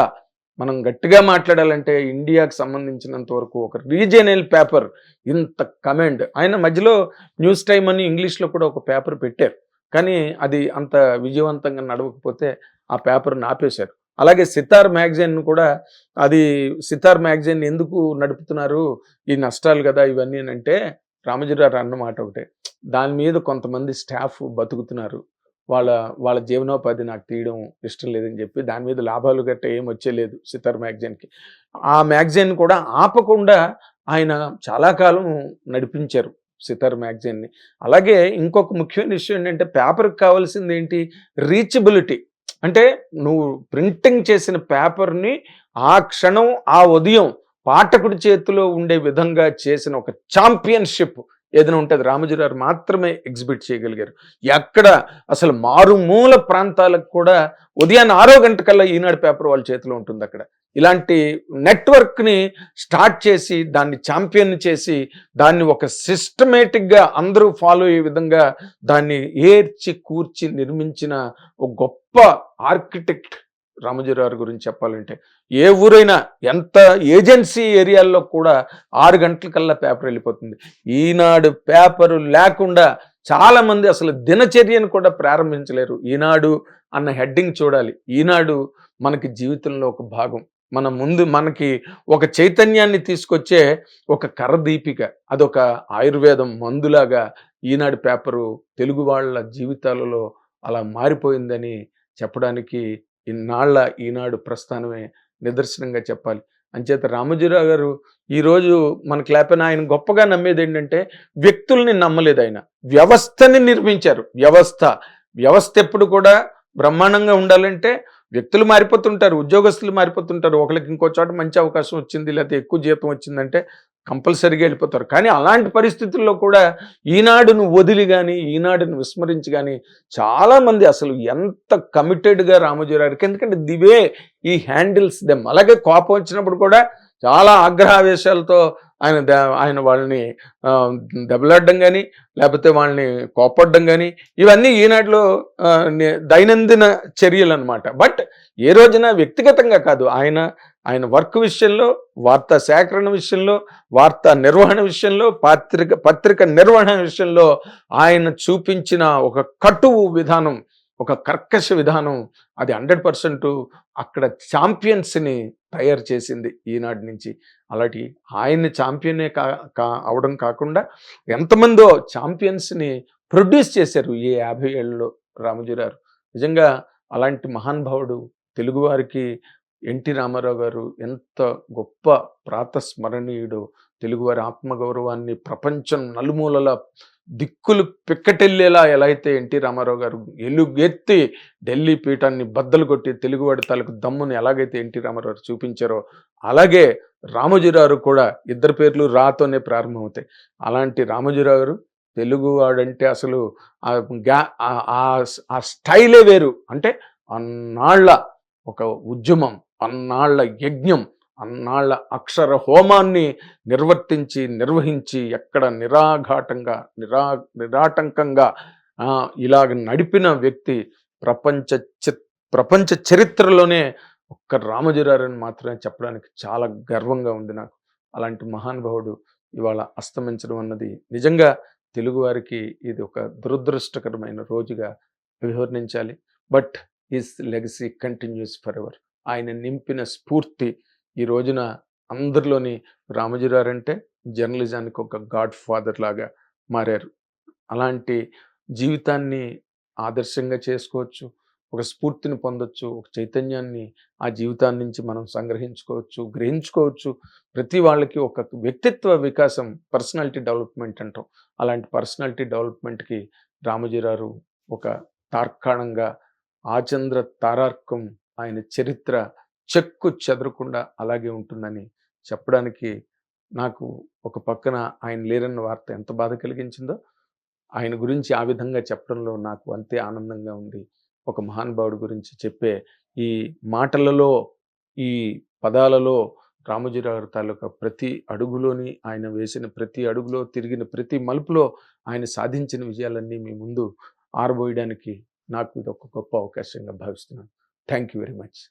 మనం గట్టిగా మాట్లాడాలంటే ఇండియాకి సంబంధించినంత వరకు ఒక రీజియనల్ పేపర్ ఇంత కమెండ్. ఆయన మధ్యలో న్యూస్ టైమ్ అని ఇంగ్లీష్లో కూడా ఒక పేపర్ పెట్టారు, కానీ అది అంత విజయవంతంగా నడవకపోతే ఆ పేపర్ని ఆపేశారు. అలాగే సితార్ మ్యాగజైన్ కూడా, అది సితార్ మ్యాగజైన్ ఎందుకు నడుపుతున్నారు, ఈ నష్టాలు కదా ఇవన్నీ అంటే రామోజీరావు అన్నమాట ఒకటే, దాని మీద కొంతమంది స్టాఫ్ బతుకుతున్నారు, వాళ్ళ జీవనోపాధి నాకు తీయడం ఇష్టం లేదని చెప్పి దాని మీద లాభాలు గట్ట ఏం వచ్చేలేదు సితార్ మ్యాగజైన్కి. ఆ మ్యాగజైన్ కూడా ఆపకుండా ఆయన చాలా కాలం నడిపించారు సితార్ మ్యాగజైన్ని. అలాగే ఇంకొక ముఖ్యమైన విషయం ఏంటంటే, పేపర్కి కావాల్సింది ఏంటి? రీచబిలిటీ. అంటే నువ్వు ప్రింటింగ్ చేసిన పేపర్‌ని ఆ క్షణం, ఆ ఉదయం పాఠకుడి చేతిలో ఉండే విధంగా చేసిన ఒక చాంపియన్‌షిప్ ఏదైనా ఉంటే అది రామోజీ గారు మాత్రమే ఎగ్జిబిట్ చేయగలిగారు. ఎక్కడ అసలు మారుమూల ప్రాంతాలకు కూడా ఉదయాన్నే 6 గంటకల్లా ఈనాడు పేపర్ వాళ్ళ చేతిలో ఉంటుందక్కడ. ఇలాంటి నెట్‌వర్క్‌ని స్టార్ట్ చేసి, దాన్ని చాంపియన్ చేసి, దాన్ని ఒక సిస్టమేటిక్‌గా అందరూ ఫాలో అయ్యే విధంగా దాన్ని ఏర్చి, కూర్చి నిర్మించిన ఒక గొప్ప ఆర్కిటెక్ట్ రామోజీరావు గురించి చెప్పాలంటే. ఏ ఊరైనా ఎంత ఏజెన్సీ ఏరియాల్లో కూడా 6 గంటలకల్లా పేపర్ వెళ్ళిపోతుంది. ఈనాడు పేపరు లేకుండా చాలామంది అసలు దినచర్యను కూడా ప్రారంభించలేరు. ఈనాడు అన్న హెడ్డింగ్ చూడాలి. ఈనాడు మనకి జీవితంలో ఒక భాగం. మన ముందు మనకి ఒక చైతన్యాన్ని తీసుకొచ్చే ఒక కరదీపిక. అదొక ఆయుర్వేదం మందులాగా ఈనాడు పేపరు తెలుగు వాళ్ళ జీవితాలలో అలా మారిపోయిందని చెప్పడానికి ఇన్నాళ్ల ఈనాడు ప్రస్థానమే నిదర్శనంగా చెప్పాలి. అంచేత రామోజీరావు గారు ఈరోజు మనకు లేకపోయినా ఆయన గొప్పగా నమ్మేది ఏంటంటే వ్యక్తుల్ని నమ్మలేదు ఆయన. వ్యవస్థని నిర్మించారు. వ్యవస్థ ఎప్పుడు కూడా బ్రహ్మాండంగా ఉండాలంటే వ్యక్తులు మారిపోతుంటారు, ఉద్యోగస్తులు మారిపోతుంటారు. ఒకరికి ఇంకో చోట మంచి అవకాశం వచ్చింది, లేకపోతే ఎక్కువ జీతం వచ్చిందంటే కంపల్సరీగా వెళ్ళిపోతారు. కానీ అలాంటి పరిస్థితుల్లో కూడా ఈనాడును వదిలి కానీ, ఈనాడును విస్మరించి కానీ చాలామంది అసలు ఎంత కమిటెడ్గా రామోజీరావుకి, ఎందుకంటే దివే ఈ హ్యాండిల్స్ దెమ్. అలాగే కోపం వచ్చినప్పుడు కూడా చాలా ఆగ్రహావేశాలతో ఆయన వాళ్ళని దెబ్బలాడడం కానీ, లేకపోతే వాళ్ళని కోపడడం కానీ, ఇవన్నీ ఈనాటిలో దైనందిన చర్యలు అనమాట. బట్ ఏ రోజున వ్యక్తిగతంగా కాదు, ఆయన వర్క్ విషయంలో, వార్తా సేకరణ విషయంలో, వార్తా నిర్వహణ విషయంలో, పత్రిక నిర్వహణ విషయంలో ఆయన చూపించిన ఒక కటువు విధానం, ఒక కర్కశ విధానం, అది 100% అక్కడ ఛాంపియన్స్ని తయారు చేసింది ఈనాటి నుంచి. అలాంటి ఆయన్ని ఛాంపియనే అవడం కాకుండా ఎంతమందో ఛాంపియన్స్ని ప్రొడ్యూస్ చేశారు ఈ 50 ఏళ్ళలో రామోజీరావు. నిజంగా అలాంటి మహానుభావుడు తెలుగువారికి ఎన్టీ రామారావు గారు ఎంత గొప్ప ప్రాతస్మరణీయుడు. తెలుగువారి ఆత్మగౌరవాన్ని ప్రపంచం నలుమూలల దిక్కులు పిక్కటెళ్ళేలా ఎలా అయితే ఎన్టీ రామారావు గారు ఎలుగెత్తి ఢిల్లీ పీఠాన్ని బద్దలు కొట్టి తెలుగువాడి తాలూకు దమ్ముని ఎలాగైతే ఎన్టీ రామారావు చూపించారో, అలాగే రామోజీరావు కూడా ఇద్దరు పేర్లు రాతోనే ప్రారంభమవుతాయి. అలాంటి రామోజీరావు గారు తెలుగువాడంటే అసలు ఆ స్టైలే వేరు. అంటే అన్నాళ్ళ ఒక ఉద్యమం, అన్నాళ్ళ యజ్ఞం, అన్నాళ్ళ అక్షర హోమాన్ని నిర్వహించి ఎక్కడ నిరాటంకంగా ఇలాగ నడిపిన వ్యక్తి ప్రపంచ చరిత్రలోనే ఒక్క రామోజీరావుని మాత్రమే చెప్పడానికి చాలా గర్వంగా ఉంది నాకు. అలాంటి మహానుభావుడు ఇవాళ అస్తమించడం అన్నది నిజంగా తెలుగువారికి ఇది ఒక దురదృష్టకరమైన రోజుగా వివరించాలి. But his legacy continuous for ever. ఆయన నింపిన స్ఫూర్తి ఈ రోజున అందరిలోని రామోజీరావు అంటే జర్నలిజానికి ఒక గాడ్ ఫాదర్ లాగా మారారు. అలాంటి జీవితాన్ని ఆదర్శంగా చేసుకోవచ్చు, ఒక స్ఫూర్తిని పొందొచ్చు, ఒక చైతన్యాన్ని ఆ జీవితాన్ని నుంచి మనం సంగ్రహించుకోవచ్చు, గ్రహించుకోవచ్చు. ప్రతి వాళ్ళకి ఒక వ్యక్తిత్వ వికాసం, పర్సనాలిటీ డెవలప్మెంట్ అంటాం. అలాంటి పర్సనాలిటీ డెవలప్మెంట్కి రామోజీరావు ఒక తార్కాణంగా, ఆచంద్ర తారార్కం ఆయన చరిత్ర చెక్కు చెదరకుండా అలాగే ఉంటుందని చెప్పడానికి నాకు ఒక పక్కన ఆయన లేరన్న వార్త ఎంత బాధ కలిగించిందో, ఆయన గురించి ఆ విధంగా చెప్పడంలో నాకు అంతే ఆనందంగా ఉంది. ఒక మహానుభావుడి గురించి చెప్పే ఈ మాటలలో, ఈ పదాలలో రామోజీరావు తాలూకా ప్రతి అడుగులోని, ఆయన వేసిన ప్రతి అడుగులో, తిరిగిన ప్రతి మలుపులో ఆయన సాధించిన విజయాలన్నీ మీ ముందు ఆరబోయడానికి నాకు ఇదొక గొప్ప అవకాశంగా భావిస్తున్నాను. Thank you very much.